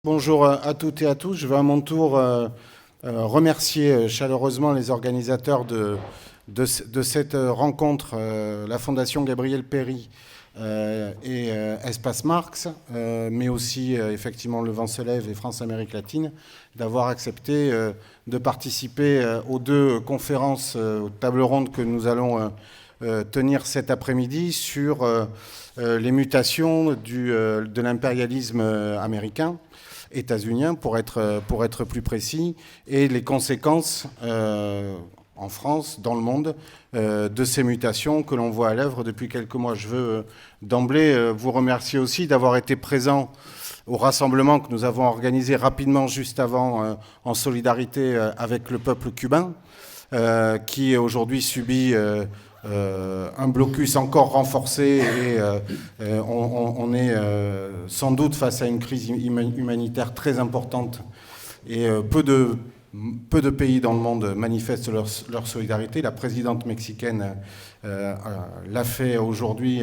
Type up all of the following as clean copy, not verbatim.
Bonjour à toutes et à tous. Je vais à mon tour remercier chaleureusement les organisateurs de cette rencontre, la Fondation Gabriel Péri et Espace Marx, mais aussi effectivement Le Vent se lève et France-Amérique latine, d'avoir accepté de participer aux deux conférences, aux tables rondes que nous allons tenir cet après-midi sur les mutations de l'impérialisme américain, états-unien pour être plus précis, et les conséquences en France, dans le monde, de ces mutations que l'on voit à l'œuvre depuis quelques mois. Je veux d'emblée vous remercier aussi d'avoir été présent au rassemblement que nous avons organisé rapidement juste avant, en solidarité avec le peuple cubain, qui aujourd'hui subit un blocus encore renforcé et on est sans doute face à une crise humanitaire très importante et peu de pays dans le monde manifestent leur solidarité. La présidente mexicaine l'a fait aujourd'hui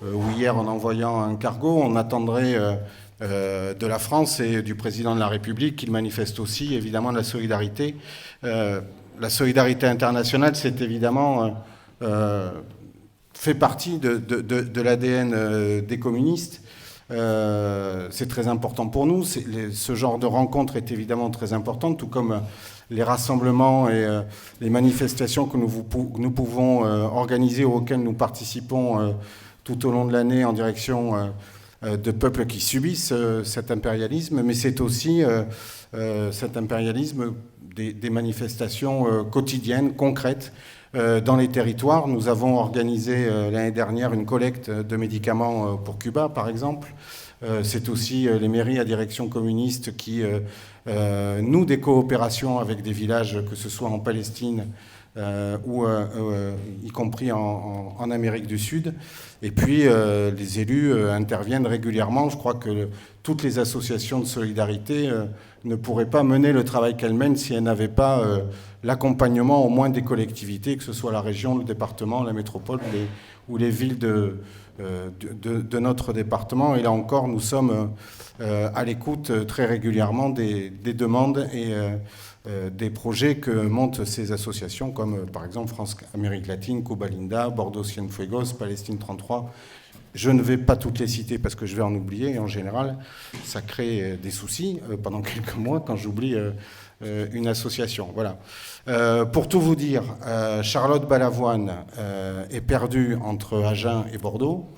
ou hier en envoyant un cargo. On attendrait de la France et du président de la République qu'il manifeste aussi évidemment la solidarité. La solidarité internationale, c'est évidemment fait partie de l'ADN des communistes. C'est très important pour nous. Ce genre de rencontre est évidemment très important, tout comme les rassemblements et les manifestations que nous pouvons organiser, auxquelles nous participons tout au long de l'année en direction de peuples qui subissent cet impérialisme. Mais c'est aussi cet impérialisme des manifestations quotidiennes, concrètes, dans les territoires. Nous avons organisé l'année dernière une collecte de médicaments pour Cuba, par exemple. C'est aussi les mairies à direction communiste qui nouent des coopérations avec des villages, que ce soit en Palestine ou y compris en Amérique du Sud. Et puis les élus interviennent régulièrement. Je crois que toutes les associations de solidarité ne pourraient pas mener le travail qu'elles mènent si elles n'avaient pas l'accompagnement au moins des collectivités, que ce soit la région, le département, la métropole ou les villes de notre département. Et là encore, nous sommes à l'écoute très régulièrement des demandes et des projets que montent ces associations, comme par exemple France-Amérique latine, Cuba Linda, Bordeaux Cienfuegos, Palestine 33. Je ne vais pas toutes les citer parce que je vais en oublier. Et en général, ça crée des soucis pendant quelques mois quand j'oublie une association. Voilà. Pour tout vous dire, Charlotte Balavoine est perdue entre Agen et Bordeaux,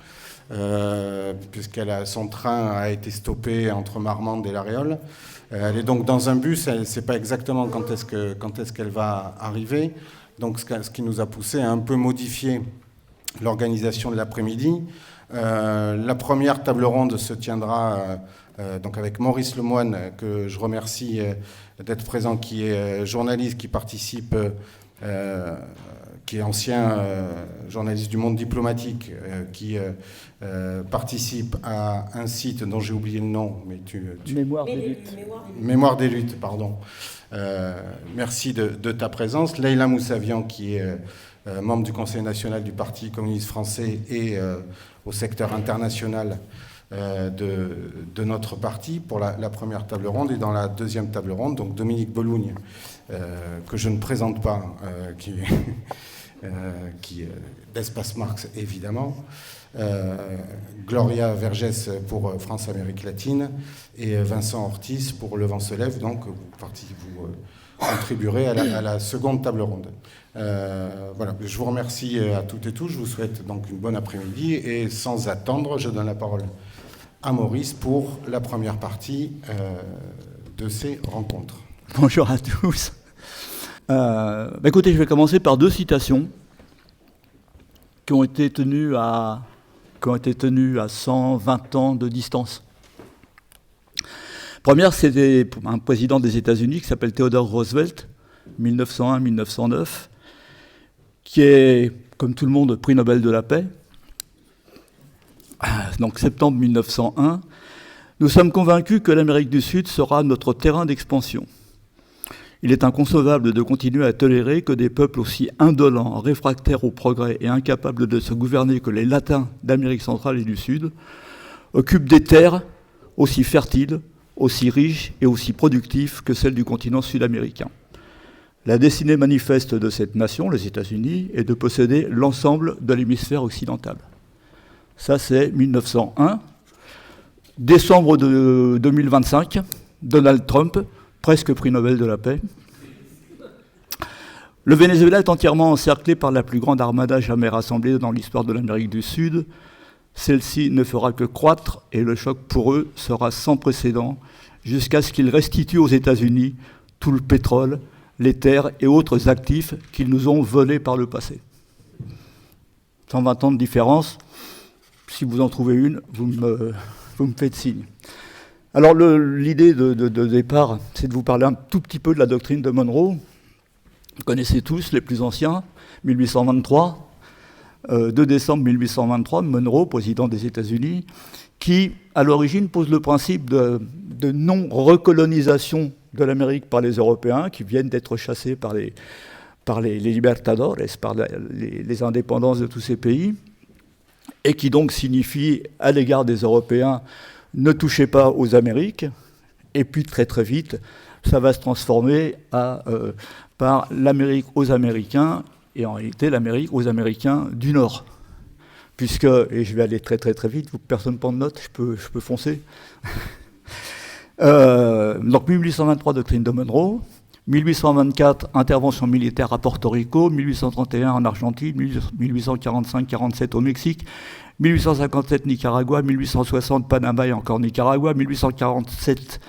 son train a été stoppé entre Marmande et La Réole. Elle est donc dans un bus, elle ne sait pas exactement quand est-ce qu'elle va arriver. Donc ce qui nous a poussé à un peu modifier l'organisation de l'après-midi. La première table ronde se tiendra donc avec Maurice Lemoine, que je remercie d'être présent, qui est journaliste, qui participe, qui est ancien journaliste du Monde diplomatique, qui participe à un site dont j'ai oublié le nom, mais Mémoire des luttes. Mémoire des luttes, pardon. Merci de ta présence. Leïla Moussavian, qui est membre du Conseil national du Parti communiste français et au secteur international de notre parti pour la première table ronde. Et dans la deuxième table ronde, donc Dominique Belougne, que je ne présente pas, qui est d'Espace Marx évidemment, Gloria Vergès pour France-Amérique latine et Vincent Ortiz pour Le Vent se lève. Donc vous contribuerez à la seconde table ronde. Voilà, je vous remercie à toutes et tous. Je vous souhaite donc une bonne après-midi et sans attendre, je donne la parole à Maurice pour la première partie de ces rencontres. Bonjour à tous. Écoutez, je vais commencer par deux citations qui ont été tenues à 120 ans de distance. Première, c'est un président des États-Unis qui s'appelle Theodore Roosevelt, 1901-1909, qui est, comme tout le monde, prix Nobel de la paix. Donc septembre 1901, nous sommes convaincus que l'Amérique du Sud sera notre terrain d'expansion. Il est inconcevable de continuer à tolérer que des peuples aussi indolents, réfractaires au progrès et incapables de se gouverner que les Latins d'Amérique centrale et du Sud occupent des terres aussi fertiles, aussi riche et aussi productif que celle du continent sud-américain. La destinée manifeste de cette nation, les États-Unis, est de posséder l'ensemble de l'hémisphère occidental. Ça, c'est 1901. Décembre de 2025, Donald Trump, presque prix Nobel de la paix. Le Venezuela est entièrement encerclé par la plus grande armada jamais rassemblée dans l'histoire de l'Amérique du Sud. Celle-ci ne fera que croître et le choc pour eux sera sans précédent jusqu'à ce qu'ils restituent aux États-Unis tout le pétrole, les terres et autres actifs qu'ils nous ont volés par le passé. 120 ans de différence. Si vous en trouvez une, vous me faites signe. Alors l'idée de départ, c'est de vous parler un tout petit peu de la doctrine de Monroe. Vous connaissez tous les plus anciens, 1823. 2 décembre 1823, Monroe, président des États-Unis, qui, à l'origine, pose le principe de non-recolonisation de l'Amérique par les Européens, qui viennent d'être chassés par les libertadores, par les indépendances de tous ces pays, et qui donc signifie, à l'égard des Européens, ne touchez pas aux Amériques, et puis très très vite, ça va se transformer par l'Amérique aux Américains, et en réalité l'Amérique aux Américains du Nord. Puisque, et je vais aller très très très vite, personne ne prend de notes, je peux foncer. Donc 1823, doctrine de Monroe, 1824, intervention militaire à Porto Rico, 1831 en Argentine, 1845-47 au Mexique, 1857 Nicaragua, 1860 Panama et encore Nicaragua, 1847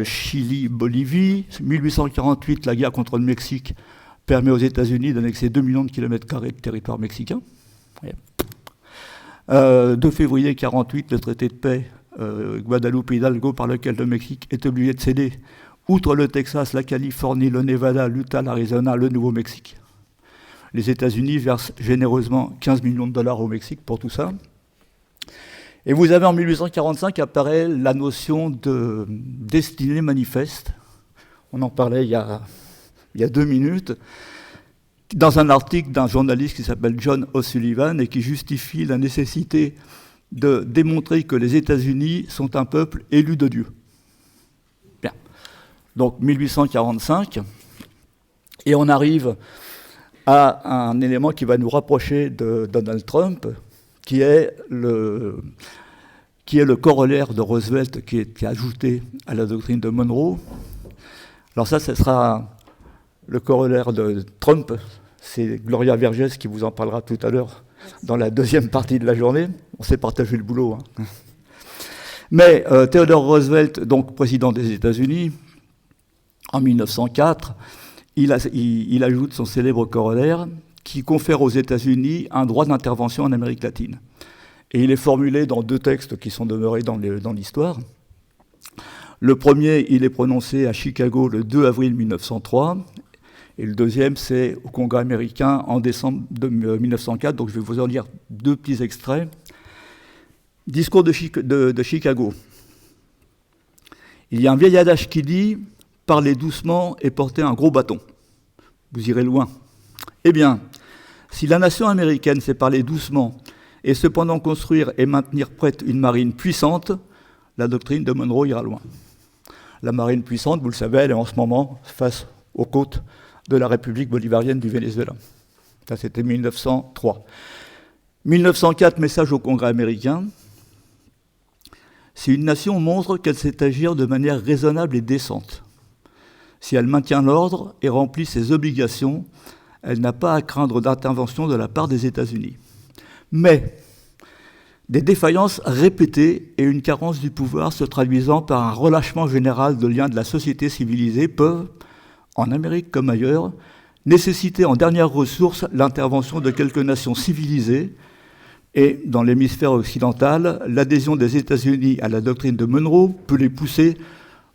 Chili, Bolivie, 1848 la guerre contre le Mexique permet aux États-Unis d'annexer 2 millions de kilomètres carrés de territoire mexicain. 2 février 1948, le traité de paix Guadalupe Hidalgo par lequel le Mexique est obligé de céder, outre le Texas, la Californie, le Nevada, l'Utah, l'Arizona, le Nouveau-Mexique. Les États-Unis versent généreusement 15 millions de dollars au Mexique pour tout ça. Et vous avez en 1845 apparaît la notion de destinée manifeste. On en parlait il y a 2 minutes, dans un article d'un journaliste qui s'appelle John O'Sullivan et qui justifie la nécessité de démontrer que les États-Unis sont un peuple élu de Dieu. Bien. Donc 1845, et on arrive à un élément qui va nous rapprocher de Donald Trump, qui est le corollaire de Roosevelt qui est ajouté à la doctrine de Monroe. Alors ça, ce sera le corollaire de Trump, c'est Gloria Vergès qui vous en parlera tout à l'heure dans la deuxième partie de la journée. On s'est partagé le boulot. Hein. Mais Theodore Roosevelt, donc président des États-Unis, en 1904, il ajoute son célèbre corollaire qui confère aux États-Unis un droit d'intervention en Amérique latine. Et il est formulé dans 2 textes qui sont demeurés dans l'histoire. Le premier, il est prononcé à Chicago le 2 avril 1903, et le deuxième, c'est au Congrès américain en décembre 1904, donc je vais vous en lire 2 petits extraits. Discours de Chicago. Il y a un vieil adage qui dit « Parlez doucement et portez un gros bâton. Vous irez loin. » Eh bien, si la nation américaine sait parler doucement et cependant construire et maintenir prête une marine puissante, la doctrine de Monroe ira loin. La marine puissante, vous le savez, elle est en ce moment face aux côtes de la République bolivarienne du Venezuela. Ça, c'était 1903. 1904, message au Congrès américain. Si une nation montre qu'elle sait agir de manière raisonnable et décente, si elle maintient l'ordre et remplit ses obligations, elle n'a pas à craindre d'intervention de la part des États-Unis. Mais des défaillances répétées et une carence du pouvoir se traduisant par un relâchement général de liens de la société civilisée peuvent, en Amérique comme ailleurs, nécessiter en dernière ressource l'intervention de quelques nations civilisées et, dans l'hémisphère occidental, l'adhésion des États-Unis à la doctrine de Monroe peut les pousser,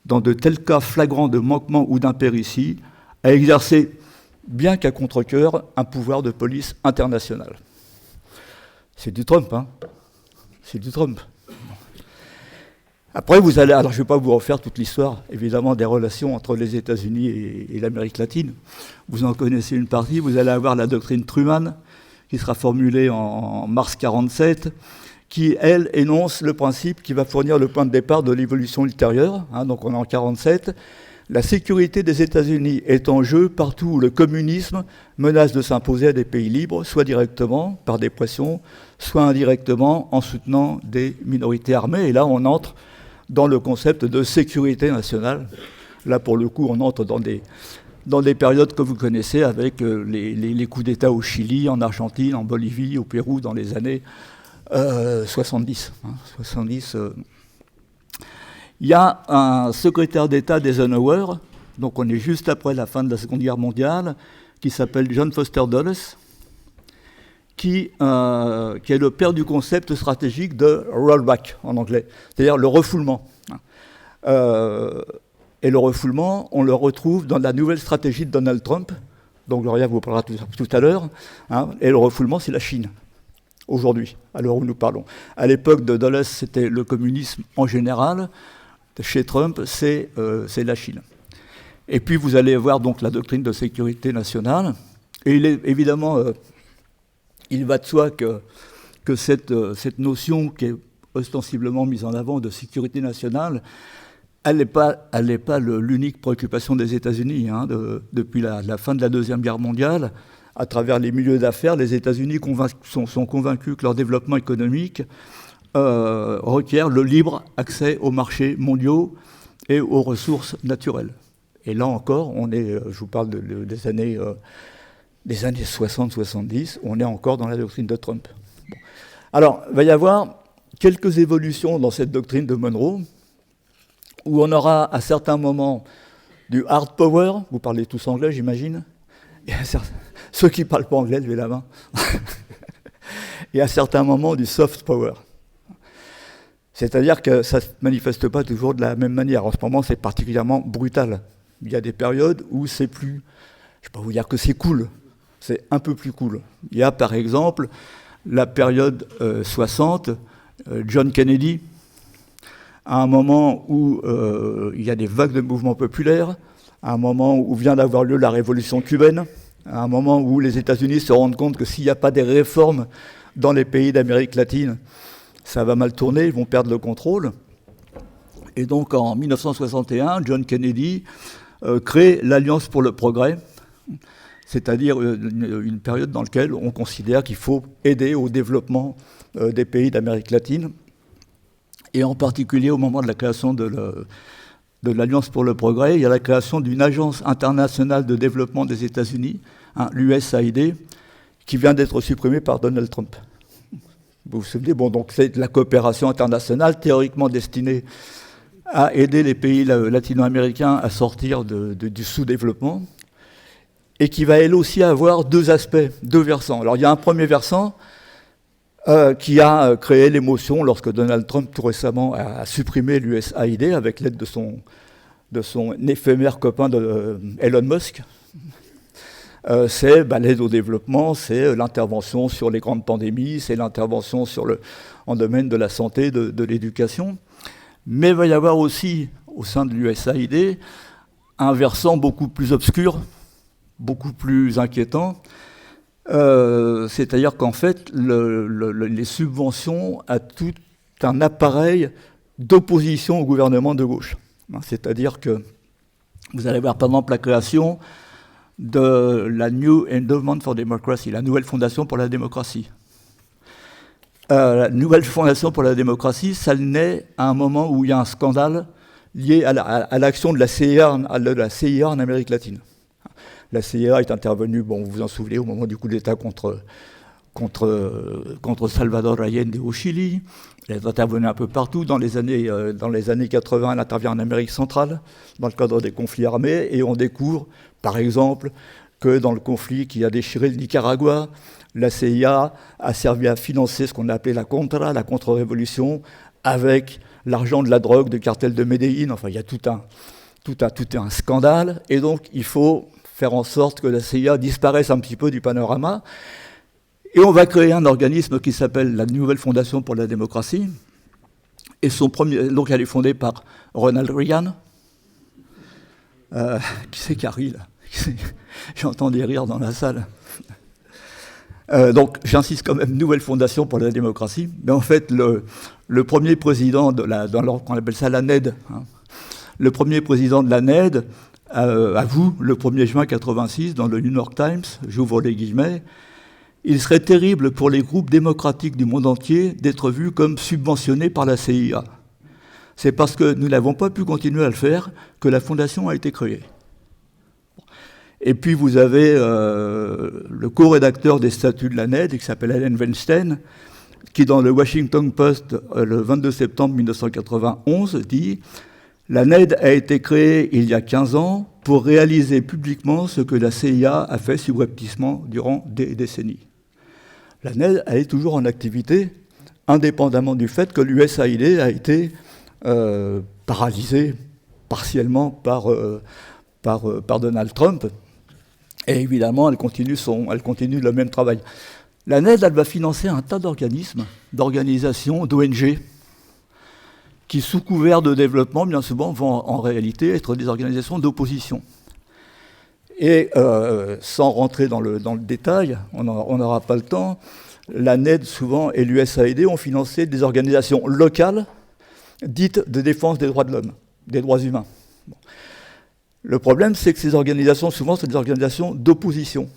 dans de tels cas flagrants de manquement ou d'impéritie, à exercer, bien qu'à contre-cœur, un pouvoir de police internationale. C'est du Trump, hein ? C'est du Trump. Après, vous allez... Alors, je ne vais pas vous refaire toute l'histoire, évidemment, des relations entre les États-Unis et l'Amérique latine. Vous en connaissez une partie. Vous allez avoir la doctrine Truman, qui sera formulée en mars 1947, qui, elle, énonce le principe qui va fournir le point de départ de l'évolution ultérieure. Donc on est en 1947. La sécurité des États-Unis est en jeu partout où le communisme menace de s'imposer à des pays libres, soit directement par des pressions, soit indirectement en soutenant des minorités armées. Et là, on entre dans le concept de sécurité nationale. Là, pour le coup, on entre dans des périodes que vous connaissez avec les coups d'État au Chili, en Argentine, en Bolivie, au Pérou, dans les années 70. Il y a un secrétaire d'État d'Eisenhower, donc on est juste après la fin de la Seconde Guerre mondiale, qui s'appelle John Foster Dulles, qui est le père du concept stratégique de rollback en anglais, c'est-à-dire le refoulement. Et le refoulement, on le retrouve dans la nouvelle stratégie de Donald Trump, dont Gloria vous parlera tout à l'heure. Et le refoulement, c'est la Chine, aujourd'hui, à l'heure où nous parlons. À l'époque de Dulles, c'était le communisme en général. Chez Trump, c'est la Chine. Et puis, vous allez voir donc la doctrine de sécurité nationale. Et il est évidemment, il va de soi que cette notion qui est ostensiblement mise en avant de sécurité nationale, elle n'est pas l'unique préoccupation des États-Unis. Depuis la fin de la Deuxième Guerre mondiale, à travers les milieux d'affaires, les États-Unis sont convaincus que leur développement économique requiert le libre accès aux marchés mondiaux et aux ressources naturelles. Et là encore, je vous parle des années 60-70, on est encore dans la doctrine de Trump. Bon. Alors, il va y avoir quelques évolutions dans cette doctrine de Monroe, où on aura à certains moments du hard power, vous parlez tous anglais, j'imagine, et ceux qui ne parlent pas anglais, levez la main, et à certains moments du soft power. C'est-à-dire que ça ne se manifeste pas toujours de la même manière. En ce moment, c'est particulièrement brutal. Il y a des périodes où c'est plus, je ne vais pas vous dire que c'est cool, c'est un peu plus cool. Il y a par exemple la période 60, John Kennedy, à un moment où il y a des vagues de mouvements populaires, à un moment où vient d'avoir lieu la révolution cubaine, à un moment où les États-Unis se rendent compte que s'il n'y a pas des réformes dans les pays d'Amérique latine, ça va mal tourner, ils vont perdre le contrôle. Et donc en 1961, John Kennedy crée l'Alliance pour le progrès, c'est-à-dire une période dans laquelle on considère qu'il faut aider au développement des pays d'Amérique latine, et en particulier au moment de la création de l'Alliance pour le progrès, il y a la création d'une agence internationale de développement des États-Unis, l'USAID, qui vient d'être supprimée par Donald Trump. Vous vous souvenez, donc c'est de la coopération internationale théoriquement destinée à aider les pays latino-américains à sortir du sous-développement, et qui va elle aussi avoir deux aspects, deux versants. Alors il y a un premier versant qui a créé l'émotion lorsque Donald Trump tout récemment a supprimé l'USAID avec l'aide de son éphémère copain Elon Musk. C'est l'aide au développement, c'est l'intervention sur les grandes pandémies, c'est l'intervention en domaine de la santé, de l'éducation. Mais il va y avoir aussi, au sein de l'USAID, un versant beaucoup plus obscur, beaucoup plus inquiétant, c'est-à-dire qu'en fait, les subventions à tout un appareil d'opposition au gouvernement de gauche. C'est-à-dire que vous allez voir par exemple la création de la New Endowment for Democracy, la nouvelle fondation pour la démocratie. La nouvelle fondation pour la démocratie, ça naît à un moment où il y a un scandale lié à l'action de la CIA en Amérique latine. La CIA est intervenue, vous vous en souvenez, au moment du coup d'État contre Salvador Allende au Chili. Elle est intervenue un peu partout. Dans les années 80, elle intervient en Amérique centrale, dans le cadre des conflits armés, et on découvre, par exemple, que dans le conflit qui a déchiré le Nicaragua, la CIA a servi à financer ce qu'on a appelé la contre-révolution, avec l'argent de la drogue du cartel de Medellín. Enfin, il y a tout un scandale, et donc il faut faire en sorte que la CIA disparaisse un petit peu du panorama. Et on va créer un organisme qui s'appelle la Nouvelle Fondation pour la démocratie. Et donc elle est fondée par Ronald Reagan. Qui c'est qui a ri là? J'entends des rires dans la salle. Donc j'insiste quand même, nouvelle fondation pour la démocratie. Mais en fait, le premier président qu'on appelle ça la NED, hein, le premier président de la NED avoue le 1er juin 86 dans le New York Times, j'ouvre les guillemets, il serait terrible pour les groupes démocratiques du monde entier d'être vus comme subventionnés par la CIA. C'est parce que nous n'avons pas pu continuer à le faire que la fondation a été créée. Et puis vous avez le co-rédacteur des statuts de la NED, qui s'appelle Allen Weinstein, qui dans le Washington Post, le 22 septembre 1991, dit « La NED a été créée il y a 15 ans pour réaliser publiquement ce que la CIA a fait subrepticement durant des décennies. » La NED, elle est toujours en activité, indépendamment du fait que l'USAID a été paralysé partiellement par Donald Trump. Et évidemment, elle continue le même travail. La NED, elle va financer un tas d'organismes, d'organisations, d'ONG, qui, sous couvert de développement, bien souvent, vont en réalité être des organisations d'opposition. Et sans rentrer dans le détail, on n'aura pas le temps, la NED, souvent, et l'USAID ont financé des organisations locales dites de défense des droits de l'homme, des droits humains. Bon. Le problème, c'est que ces organisations, souvent, c'est des organisations d'opposition,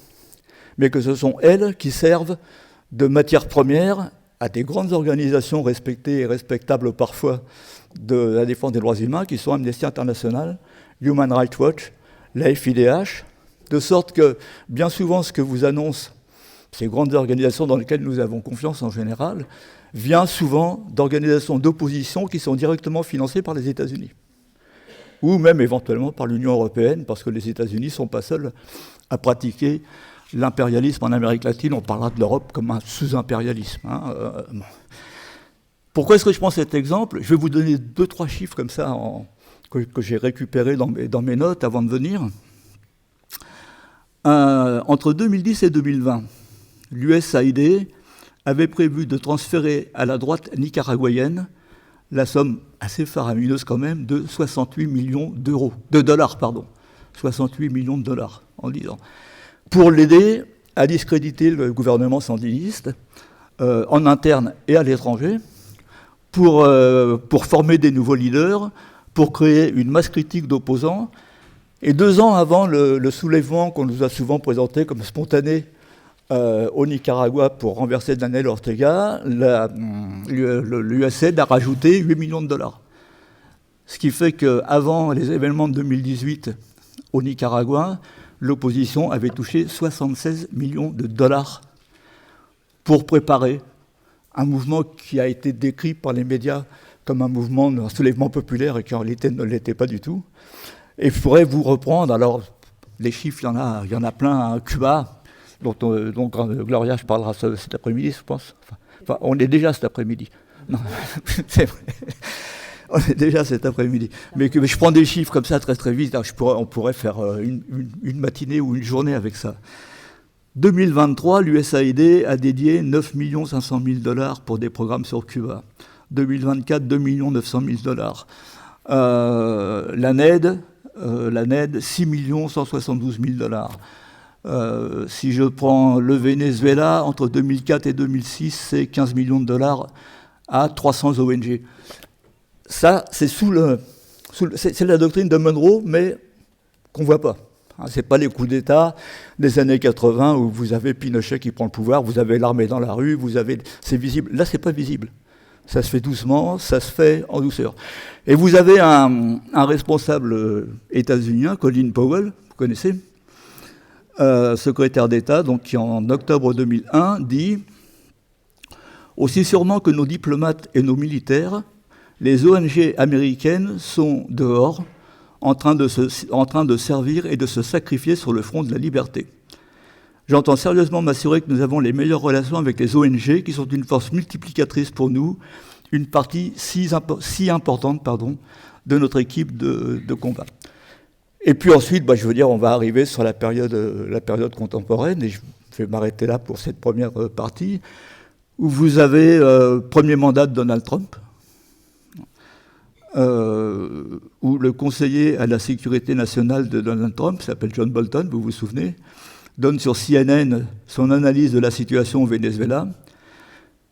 mais que ce sont elles qui servent de matière première à des grandes organisations respectées et respectables parfois de la défense des droits humains, qui sont Amnesty International, Human Rights Watch, la FIDH, de sorte que, bien souvent, ce que vous annoncent ces grandes organisations dans lesquelles nous avons confiance en général, vient souvent d'organisations d'opposition qui sont directement financées par les États-Unis. Ou même éventuellement par l'Union européenne, parce que les États-Unis ne sont pas seuls à pratiquer l'impérialisme en Amérique latine. On parlera de l'Europe comme un sous-impérialisme. Hein. Pourquoi est-ce que je prends cet exemple ? Je vais vous donner 2-3 chiffres comme ça que j'ai récupérés dans mes notes avant de venir. Entre 2010 et 2020, l'USAID avait prévu de transférer à la droite nicaraguayenne la somme assez faramineuse quand même de 68 millions de dollars, 68 millions de dollars en 10 ans, pour l'aider à discréditer le gouvernement sandiniste en interne et à l'étranger, pour former des nouveaux leaders, pour créer une masse critique d'opposants. Et 2 ans avant le soulèvement qu'on nous a souvent présenté comme spontané au Nicaragua pour renverser Daniel Ortega, l'USAID a rajouté 8 millions de dollars. Ce qui fait qu'avant les événements de 2018 au Nicaragua, l'opposition avait touché 76 millions de dollars pour préparer un mouvement qui a été décrit par les médias comme un mouvement, un soulèvement populaire, et qui en réalité ne l'était pas du tout. Et je pourrais vous reprendre, alors les chiffres, il y en a plein à Cuba, dont Gloria, je parlera cet après-midi, je pense. Enfin, on est déjà cet après-midi. Non, c'est vrai. On est déjà cet après-midi. Mais je prends des chiffres comme ça très très vite. On pourrait faire une matinée ou une journée avec ça. 2023, l'USAID a dédié 9 500 000 dollars pour des programmes sur Cuba. 2024, 2 900 000 dollars. La NED, 6 172 000 dollars. Si je prends le Venezuela, entre 2004 et 2006, c'est 15 millions de dollars à 300 ONG. Ça, c'est c'est la doctrine de Monroe, mais qu'on ne voit pas. Ce n'est pas les coups d'État des années 80 où vous avez Pinochet qui prend le pouvoir, vous avez l'armée dans la rue, c'est visible. Là, ce n'est pas visible. Ça se fait doucement, ça se fait en douceur. Et vous avez un responsable états-unien, Colin Powell, vous connaissez, secrétaire d'État, donc, qui en octobre 2001 dit « Aussi sûrement que nos diplomates et nos militaires, les ONG américaines sont dehors, en train de servir et de se sacrifier sur le front de la liberté. J'entends sérieusement m'assurer que nous avons les meilleures relations avec les ONG, qui sont une force multiplicatrice pour nous, une partie si importante de notre équipe de combat. » Et puis ensuite, je veux dire, on va arriver sur la période contemporaine, et je vais m'arrêter là pour cette première partie, où vous avez premier mandat de Donald Trump, où le conseiller à la sécurité nationale de Donald Trump s'appelle John Bolton, vous vous souvenez, donne sur CNN son analyse de la situation au Venezuela.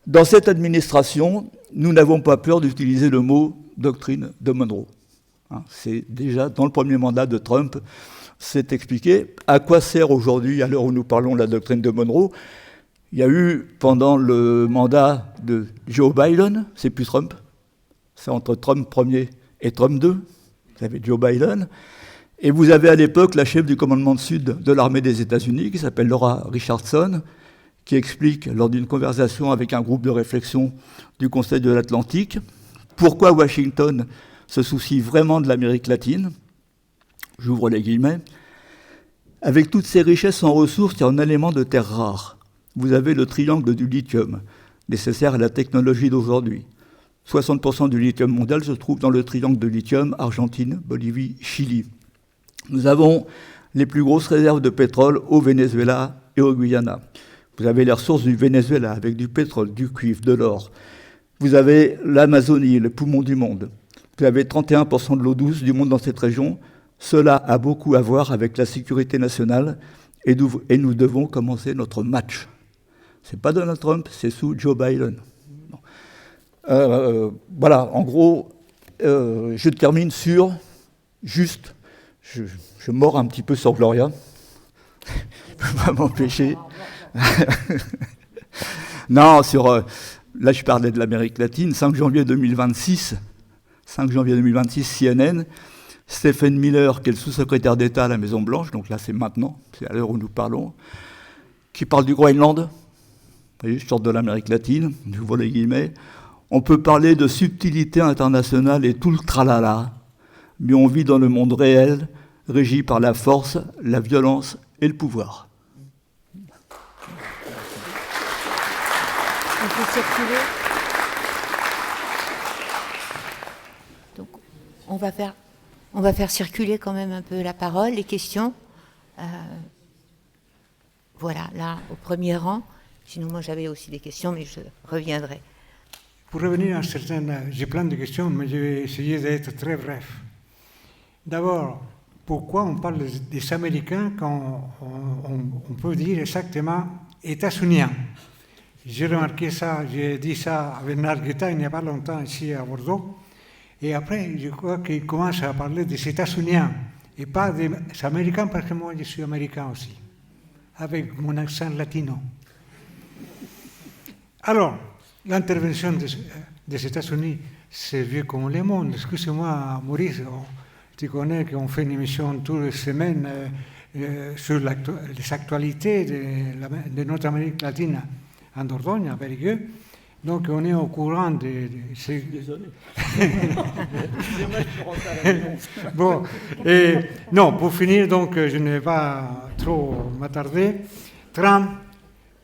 Dans cette administration, nous n'avons pas peur d'utiliser le mot doctrine de Monroe. C'est déjà dans le premier mandat de Trump, c'est expliqué. À quoi sert aujourd'hui, à l'heure où nous parlons, la doctrine de Monroe? Il y a eu, pendant le mandat de Joe Biden, c'est plus Trump, c'est entre Trump Ier et Trump II, vous avez Joe Biden, et vous avez à l'époque la chef du commandement de Sud de l'armée des États-Unis, qui s'appelle Laura Richardson, qui explique, lors d'une conversation avec un groupe de réflexion du Conseil de l'Atlantique, pourquoi Washington se soucie vraiment de l'Amérique latine. J'ouvre les guillemets. Avec toutes ces richesses en ressources et en éléments de terres rares, vous avez le triangle du lithium, nécessaire à la technologie d'aujourd'hui. 60% du lithium mondial se trouve dans le triangle de lithium, Argentine, Bolivie, Chili. Nous avons les plus grosses réserves de pétrole au Venezuela et au Guyana. Vous avez les ressources du Venezuela avec du pétrole, du cuivre, de l'or. Vous avez l'Amazonie, le poumon du monde. Vous avez 31% de l'eau douce du monde dans cette région. Cela a beaucoup à voir avec la sécurité nationale et nous devons commencer notre match. Ce n'est pas Donald Trump, c'est sous Joe Biden. Voilà, en gros, je termine sur, juste, je mords un petit peu sur Gloria, je ne peux pas m'empêcher. Non, là je parlais de l'Amérique latine, 5 janvier 2026, CNN, Stephen Miller, qui est le sous-secrétaire d'État à la Maison-Blanche, donc là c'est maintenant, c'est à l'heure où nous parlons, qui parle du Groenland, vous voyez, je sors de l'Amérique latine, j'ouvre les guillemets, on peut parler de subtilité internationale et tout le tralala, mais on vit dans le monde réel, régi par la force, la violence et le pouvoir. On peut circuler. Donc, on va faire circuler quand même un peu la parole, les questions. Voilà, là, au premier rang. Sinon, moi, j'avais aussi des questions, mais je reviendrai. Pour revenir à certaines... J'ai plein de questions, mais je vais essayer d'être très bref. D'abord, pourquoi on parle des Américains quand on peut dire exactement États-Uniens? J'ai remarqué ça, j'ai dit ça avec Nargueta il n'y a pas longtemps ici à Bordeaux. Et après, je crois qu'il commence à parler des États-Uniens et pas des Américains, parce que moi, je suis américain aussi, avec mon accent latino. Alors, l'intervention des États-Unis, c'est vieux comme le monde. Excusez-moi, Maurice, tu connais qu'on fait une émission toutes les semaines sur les actualités de notre Amérique latine en Dordogne, à Périgueux. Donc, on est au courant de ces... Désolé. Bon, et non, pour finir, donc, je ne vais pas trop m'attarder. Trump,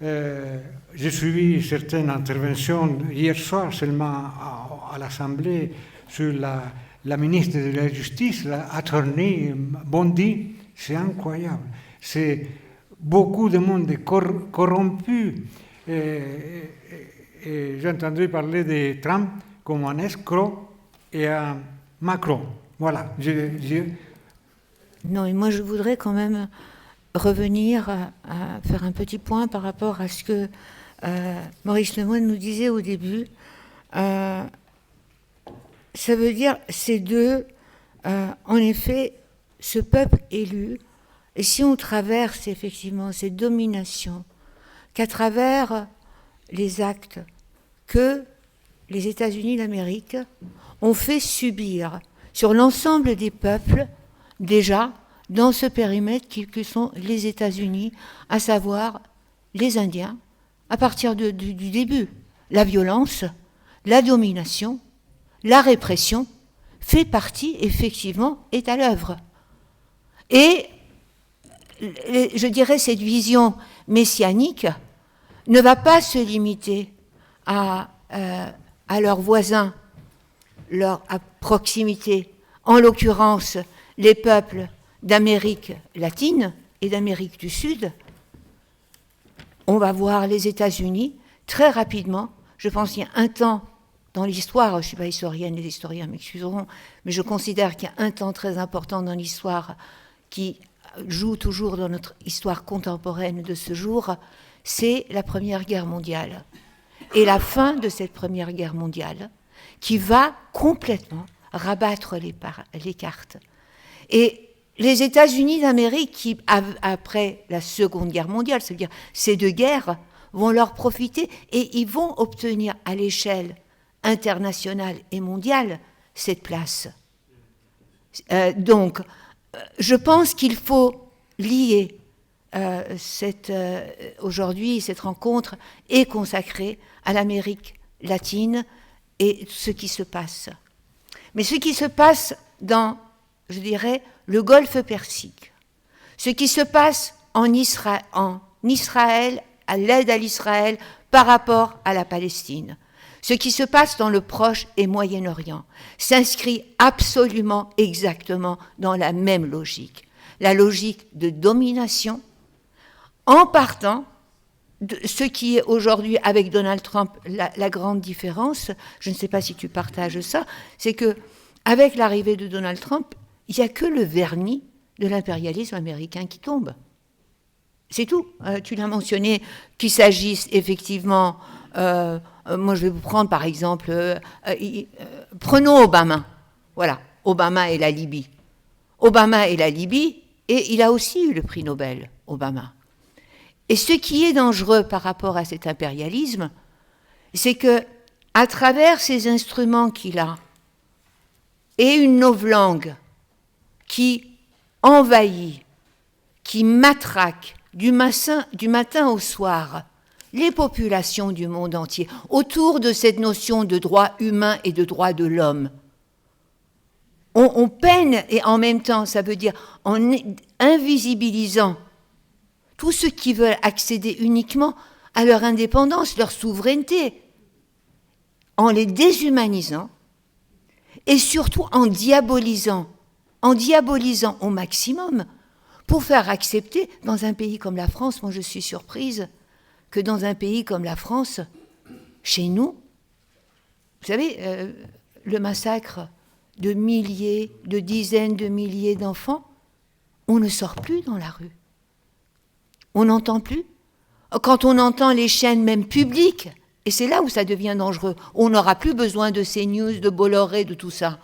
j'ai suivi certaines interventions hier soir seulement à l'Assemblée sur la ministre de la Justice, la attorney Bondi. C'est incroyable. C'est beaucoup de monde corrompu. Et j'ai entendu parler de Trump comme un escroc et un Macron. Voilà. Non, et moi je voudrais quand même revenir à faire un petit point par rapport à ce que Maurice Lemoine nous disait au début. Ça veut dire ces deux, en effet, ce peuple élu, et si on traverse effectivement ces dominations, qu'à travers les actes que les États-Unis d'Amérique ont fait subir sur l'ensemble des peuples, déjà dans ce périmètre que sont les États-Unis, à savoir les Indiens, à partir du début. La violence, la domination, la répression fait partie, effectivement, est à l'œuvre. Et, je dirais, cette vision messianique ne va pas se limiter à leurs voisins, à proximité, en l'occurrence les peuples d'Amérique latine et d'Amérique du Sud. On va voir les États-Unis très rapidement. Je pense qu'il y a un temps dans l'histoire, je ne suis pas historienne, les historiens m'excuseront, mais je considère qu'il y a un temps très important dans l'histoire qui joue toujours dans notre histoire contemporaine de ce jour, c'est la Première Guerre mondiale. Et la fin de cette Première Guerre mondiale, qui va complètement rabattre les cartes. Et les États-Unis d'Amérique, qui, après la Seconde Guerre mondiale, c'est-à-dire ces deux guerres, vont leur profiter et ils vont obtenir à l'échelle internationale et mondiale cette place. Donc, je pense qu'il faut lier aujourd'hui, cette rencontre est consacrée à l'Amérique latine et ce qui se passe. Mais ce qui se passe dans, je dirais, le Golfe Persique, ce qui se passe en Israël, à l'aide à l'Israël par rapport à la Palestine, ce qui se passe dans le Proche et Moyen-Orient, s'inscrit absolument exactement dans la même logique, la logique de domination, en partant de ce qui est aujourd'hui avec Donald Trump la grande différence, je ne sais pas si tu partages ça, c'est que avec l'arrivée de Donald Trump, il n'y a que le vernis de l'impérialisme américain qui tombe. C'est tout. Tu l'as mentionné, qu'il s'agisse effectivement, moi je vais vous prendre par exemple, prenons Obama. Voilà, Obama et la Libye. Obama et la Libye, et il a aussi eu le prix Nobel, Obama. Et ce qui est dangereux par rapport à cet impérialisme, c'est que, à travers ces instruments qu'il a, et une novlangue qui envahit, qui matraque du matin au soir les populations du monde entier autour de cette notion de droit humain et de droit de l'homme, on peine, et en même temps, ça veut dire en invisibilisant tous ceux qui veulent accéder uniquement à leur indépendance, leur souveraineté, en les déshumanisant et surtout en diabolisant au maximum pour faire accepter, dans un pays comme la France, moi je suis surprise, que dans un pays comme la France, chez nous, vous savez, le massacre de milliers, de dizaines de milliers d'enfants, on ne sort plus dans la rue. On n'entend plus. Quand on entend les chaînes même publiques, et c'est là où ça devient dangereux, on n'aura plus besoin de CNews, de Bolloré, de tout ça.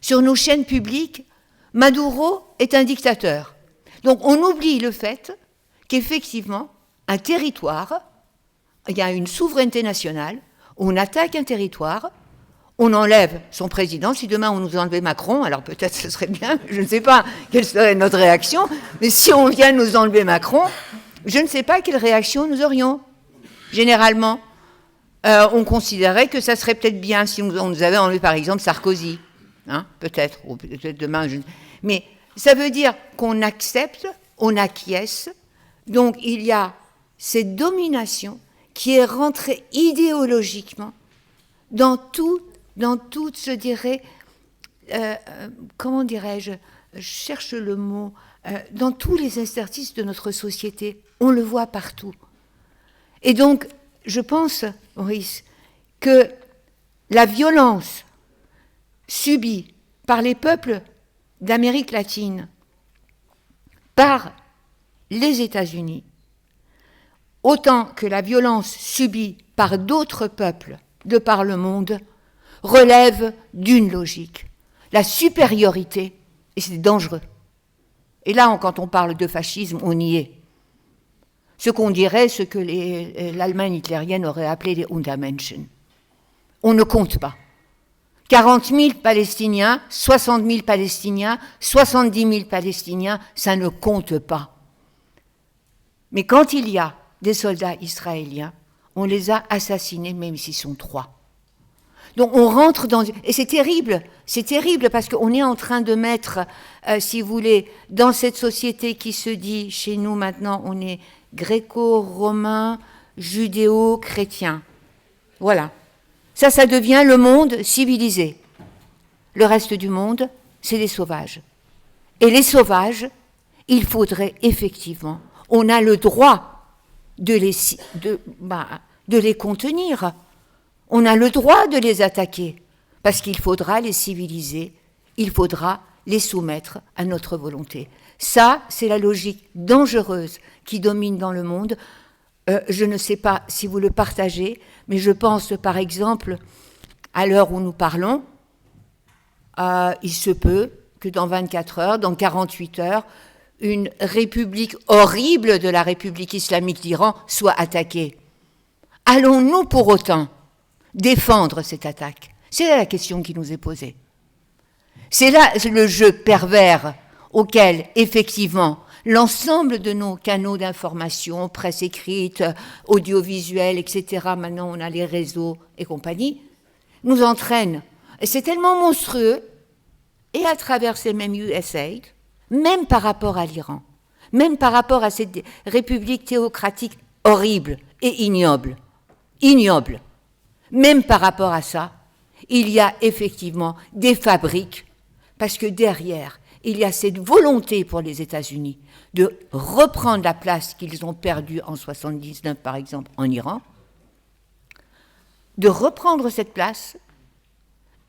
Sur nos chaînes publiques, Maduro est un dictateur. Donc on oublie le fait qu'effectivement, un territoire, il y a une souveraineté nationale, on attaque un territoire, on enlève son président. Si demain on nous enlevait Macron, alors peut-être ce serait bien, je ne sais pas quelle serait notre réaction, mais si on vient nous enlever Macron, je ne sais pas quelle réaction nous aurions. Généralement, on considérait que ça serait peut-être bien si on nous avait enlevé par exemple Sarkozy, hein, peut-être, ou peut-être demain. Mais ça veut dire qu'on accepte, on acquiesce, donc il y a cette domination qui est rentrée idéologiquement dans toute, je dirais, comment dirais-je, je cherche le mot, dans tous les interstices de notre société, on le voit partout. Et donc, je pense, Maurice, que la violence subie par les peuples d'Amérique latine, par les États-Unis, autant que la violence subie par d'autres peuples de par le monde, relève d'une logique, la supériorité, et c'est dangereux. Et là, quand on parle de fascisme, on y est. Ce qu'on dirait, ce que l'Allemagne hitlérienne aurait appelé les Untermenschen. On ne compte pas. 40 000 Palestiniens, 60 000 Palestiniens, 70 000 Palestiniens, ça ne compte pas. Mais quand il y a des soldats israéliens, on les a assassinés même s'ils sont 3. Donc on rentre dans... Et c'est terrible parce qu'on est en train de mettre, si vous voulez, dans cette société qui se dit, chez nous maintenant, on est gréco-romain, judéo-chrétien. Voilà. Ça devient le monde civilisé. Le reste du monde, c'est les sauvages. Et les sauvages, il faudrait effectivement, on a le droit de les contenir. On a le droit de les attaquer, parce qu'il faudra les civiliser, il faudra les soumettre à notre volonté. Ça, c'est la logique dangereuse qui domine dans le monde. Je ne sais pas si vous le partagez, mais je pense, par exemple, à l'heure où nous parlons, il se peut que dans 24 heures, dans 48 heures, une république horrible de la République islamique d'Iran soit attaquée. Allons-nous pour autant défendre cette attaque? C'est là la question qui nous est posée. C'est là le jeu pervers auquel, effectivement, l'ensemble de nos canaux d'information, presse écrite, audiovisuelle, etc., maintenant on a les réseaux et compagnie, nous entraîne. Et c'est tellement monstrueux, et à travers ces mêmes USAID, même par rapport à l'Iran, même par rapport à cette république théocratique horrible et ignoble, même par rapport à ça, il y a effectivement des fabriques, parce que derrière, il y a cette volonté pour les États-Unis de reprendre la place qu'ils ont perdue en 1979, par exemple, en Iran, de reprendre cette place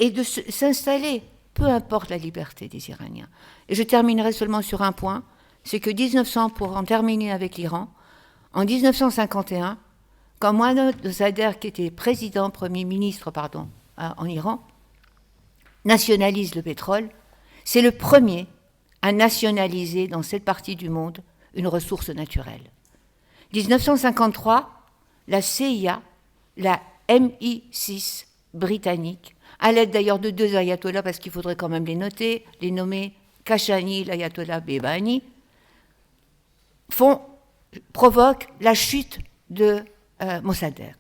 et de s'installer, peu importe la liberté des Iraniens. Et je terminerai seulement sur un point, c'est que 1900, pour en terminer avec l'Iran, en 1951, quand Mohammad qui était Premier ministre, en Iran, nationalise le pétrole, c'est le premier à nationaliser dans cette partie du monde une ressource naturelle. 1953, la CIA, la MI6 britannique, à l'aide d'ailleurs de 2 ayatollahs, parce qu'il faudrait quand même les nommer, Kashani, l'ayatollah Behbahani, provoquent la chute de Mossadegh.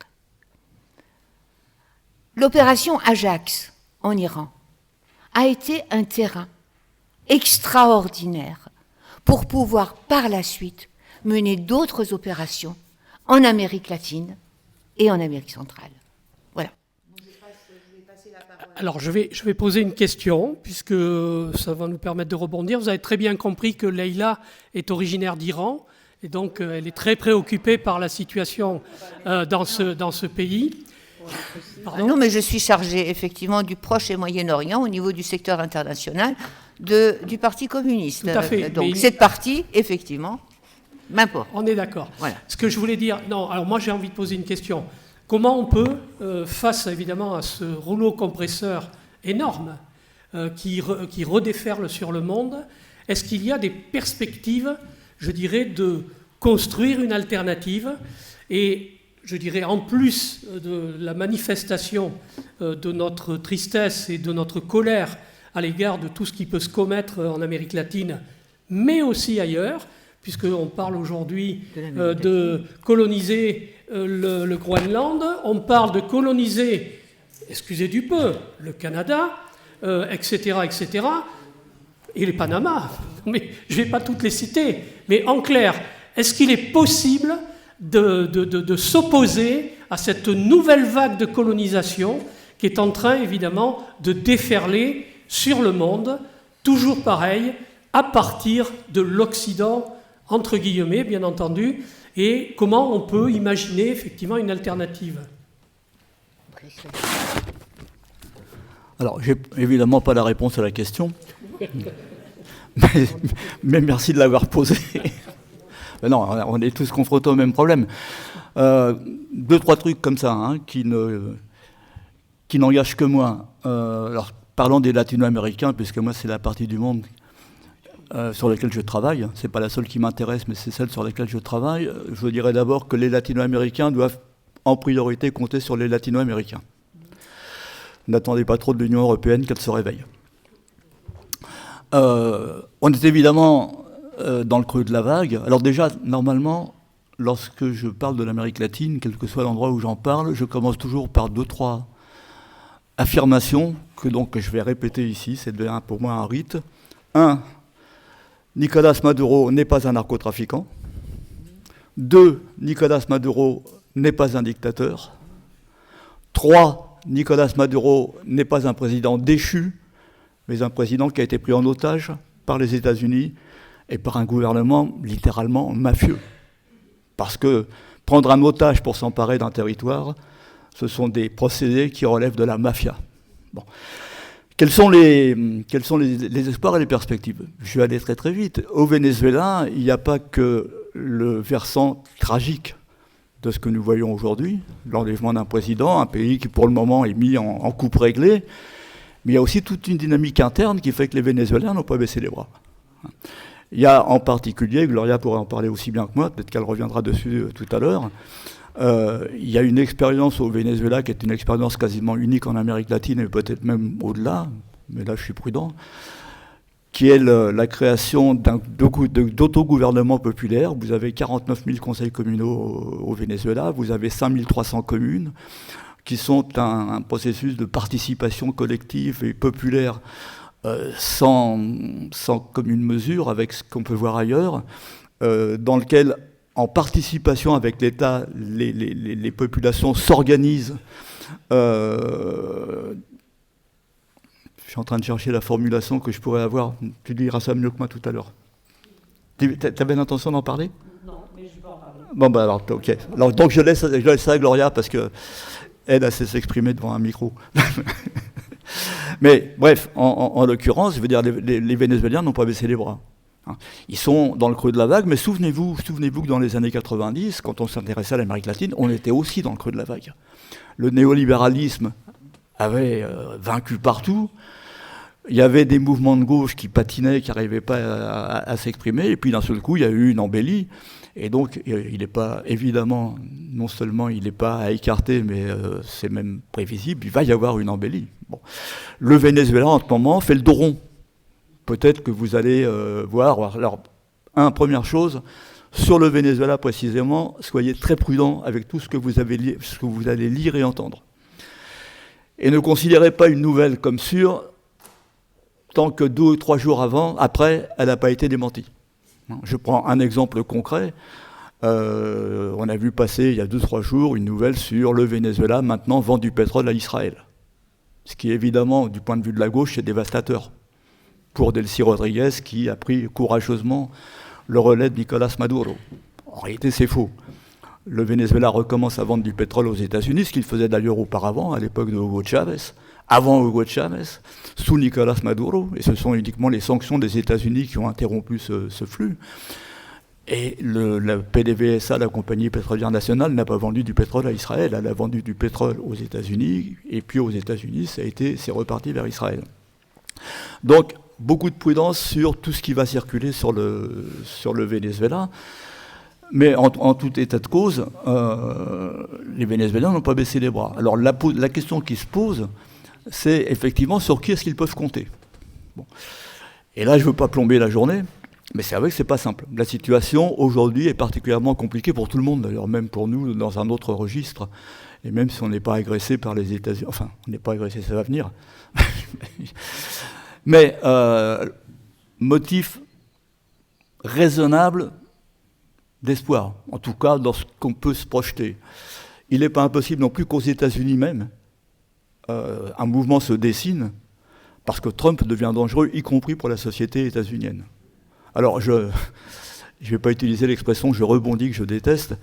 L'opération Ajax en Iran a été un terrain extraordinaire pour pouvoir par la suite mener d'autres opérations en Amérique latine et en Amérique centrale. Voilà. Alors je vais poser une question, puisque ça va nous permettre de rebondir. Vous avez très bien compris que Leïla est originaire d'Iran, et donc elle est très préoccupée par la situation dans ce pays. Non, mais je suis chargée effectivement du Proche et Moyen-Orient au niveau du secteur international du Parti communiste. Tout à fait. Donc cette partie, effectivement, m'importe. On est d'accord. Voilà. Ce que je voulais dire, non, alors moi j'ai envie de poser une question. Comment on peut, face évidemment à ce rouleau compresseur énorme qui redéferle sur le monde, est-ce qu'il y a des perspectives, je dirais, de construire une alternative? Et je dirais, en plus de la manifestation de notre tristesse et de notre colère à l'égard de tout ce qui peut se commettre en Amérique latine, mais aussi ailleurs, puisqu'on parle aujourd'hui de coloniser le Groenland, on parle de coloniser, excusez du peu, le Canada, etc., etc., et les Panama. Mais je ne vais pas toutes les citer. Mais en clair, est-ce qu'il est possible de s'opposer à cette nouvelle vague de colonisation qui est en train, évidemment, de déferler sur le monde, toujours pareil, à partir de l'Occident, entre guillemets, bien entendu, et comment on peut imaginer, effectivement, une alternative? Alors, j'ai évidemment pas la réponse à la question, mais merci de l'avoir posée. Non, on est tous confrontés au même problème. 2-3 trucs comme ça, qui n'engagent que moi. Alors, parlons des latino-américains, puisque moi, c'est la partie du monde sur laquelle je travaille. Ce n'est pas la seule qui m'intéresse, mais c'est celle sur laquelle je travaille. Je dirais d'abord que les latino-américains doivent en priorité compter sur les latino-américains. N'attendez pas trop de l'Union européenne qu'elle se réveille. On est évidemment dans le creux de la vague. Alors déjà, normalement, lorsque je parle de l'Amérique latine, quel que soit l'endroit où j'en parle, je commence toujours par 2-3 affirmations que je vais répéter ici. C'est pour moi un rite. 1. Nicolás Maduro n'est pas un narcotrafiquant. 2. Nicolás Maduro n'est pas un dictateur. 3. Nicolás Maduro n'est pas un président déchu, mais un président qui a été pris en otage par les États-Unis et par un gouvernement littéralement mafieux. Parce que prendre un otage pour s'emparer d'un territoire, ce sont des procédés qui relèvent de la mafia. Bon. Quels sont les espoirs et les perspectives? Je vais aller très très vite. Au Venezuela, il n'y a pas que le versant tragique de ce que nous voyons aujourd'hui, l'enlèvement d'un président, un pays qui pour le moment est mis en coupe réglée, mais il y a aussi toute une dynamique interne qui fait que les Vénézuéliens n'ont pas baissé les bras. Il y a en particulier, Gloria pourrait en parler aussi bien que moi, peut-être qu'elle reviendra dessus tout à l'heure, il y a une expérience au Venezuela qui est une expérience quasiment unique en Amérique latine et peut-être même au-delà, mais là je suis prudent, qui est la création d'autogouvernement populaire. Vous avez 49 000 conseils communaux au Venezuela, vous avez 5 300 communes qui sont un processus de participation collective et populaire sans commune mesure avec ce qu'on peut voir ailleurs, dans lequel, en participation avec l'État, les populations s'organisent. Je suis en train de chercher la formulation que je pourrais avoir. Tu diras ça mieux que moi tout à l'heure. Tu avais l'intention d'en parler? Non, mais je vais en parler. Bon, bah alors, ok. Alors, donc je laisse ça à Gloria parce que elle a s'exprimer devant un micro. Mais bref, en l'occurrence, je veux dire, les Vénézuéliens n'ont pas baissé les bras. Ils sont dans le creux de la vague, mais souvenez-vous que dans les années 90, quand on s'intéressait à l'Amérique latine, on était aussi dans le creux de la vague. Le néolibéralisme avait vaincu partout. Il y avait des mouvements de gauche qui patinaient, qui n'arrivaient pas à s'exprimer, et puis d'un seul coup, il y a eu une embellie. Et donc, il n'est pas, évidemment, non seulement il n'est pas à écarter, mais c'est même prévisible, il va y avoir une embellie. Bon. Le Venezuela, en ce moment, fait le dos rond. Peut-être que vous allez voir. Alors, première chose, sur le Venezuela précisément, soyez très prudents avec tout ce que vous allez lire et entendre. Et ne considérez pas une nouvelle comme sûre tant que 2 ou 3 jours après, elle n'a pas été démentie. Je prends un exemple concret. On a vu passer il y a 2-3 jours une nouvelle sur le Venezuela maintenant vend du pétrole à Israël. Ce qui évidemment, du point de vue de la gauche, est dévastateur pour Delcy Rodriguez qui a pris courageusement le relais de Nicolas Maduro. En réalité, c'est faux. Le Venezuela recommence à vendre du pétrole aux États-Unis, ce qu'il faisait d'ailleurs auparavant, à l'époque de Hugo Chavez, avant Hugo Chavez, sous Nicolas Maduro, et ce sont uniquement les sanctions des États-Unis qui ont interrompu ce flux. Et la PDVSA, la compagnie pétrolière nationale, n'a pas vendu du pétrole à Israël, elle a vendu du pétrole aux États-Unis, et puis aux États-Unis, c'est reparti vers Israël. Donc, beaucoup de prudence sur tout ce qui va circuler sur le Venezuela. Mais en tout état de cause, les Vénézuéliens n'ont pas baissé les bras. Alors la question qui se pose, c'est effectivement sur qui est-ce qu'ils peuvent compter. Bon. Et là, je ne veux pas plomber la journée, mais c'est vrai que ce n'est pas simple. La situation aujourd'hui est particulièrement compliquée pour tout le monde, d'ailleurs, même pour nous, dans un autre registre. Et même si on n'est pas agressé par les États-Unis, enfin, on n'est pas agressé, ça va venir. Mais motif raisonnable d'espoir, en tout cas dans ce qu'on peut se projeter. Il n'est pas impossible non plus qu'aux États-Unis même, un mouvement se dessine, parce que Trump devient dangereux, y compris pour la société états-unienne. Alors, je ne vais pas utiliser l'expression « je rebondis » que je déteste,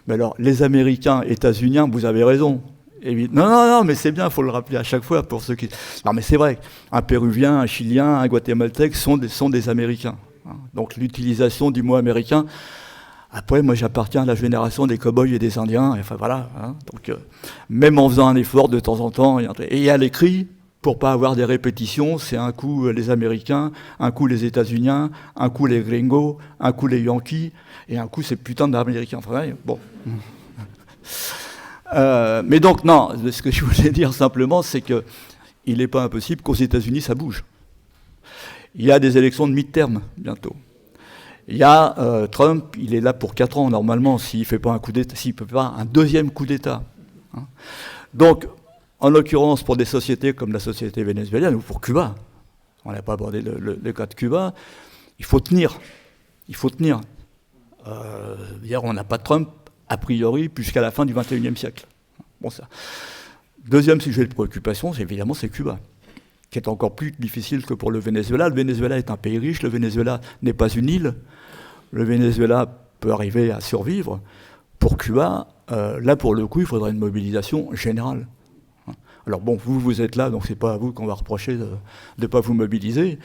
mais alors, les Américains états-uniens, vous avez raison. Non, mais c'est bien, il faut le rappeler à chaque fois pour ceux qui... Non, mais c'est vrai, un Péruvien, un Chilien, un Guatémaltèque sont des Américains. Donc l'utilisation du mot américain... Après, moi, j'appartiens à la génération des cow-boys et des Indiens, et enfin voilà. Donc, même en faisant un effort de temps en temps, et à l'écrit, pour pas avoir des répétitions, c'est un coup les Américains, un coup les États-Unis, un coup les Gringos, un coup les Yankees, et un coup ces putains d'Américains. Enfin, bon. Mais donc, non, ce que je voulais dire simplement, c'est qu'il n'est pas impossible qu'aux États-Unis, ça bouge. Il y a des élections de mi-terme bientôt. Il y a Trump, il est là pour 4 ans normalement, s'il ne fait pas un coup d'État, s'il ne peut pas un deuxième coup d'État. Donc, en l'occurrence, pour des sociétés comme la société vénézuélienne, ou pour Cuba, on n'a pas abordé le cas de Cuba, il faut tenir. Il faut tenir. On n'a pas de Trump, a priori, jusqu'à la fin du XXIe siècle. Bon, ça. Deuxième sujet de préoccupation, c'est Cuba, qui est encore plus difficile que pour le Venezuela. Le Venezuela est un pays riche, le Venezuela n'est pas une île. Le Venezuela peut arriver à survivre. Pour Cuba, là, pour le coup, il faudrait une mobilisation générale. Alors bon, vous êtes là, donc c'est pas à vous qu'on va reprocher de ne pas vous mobiliser.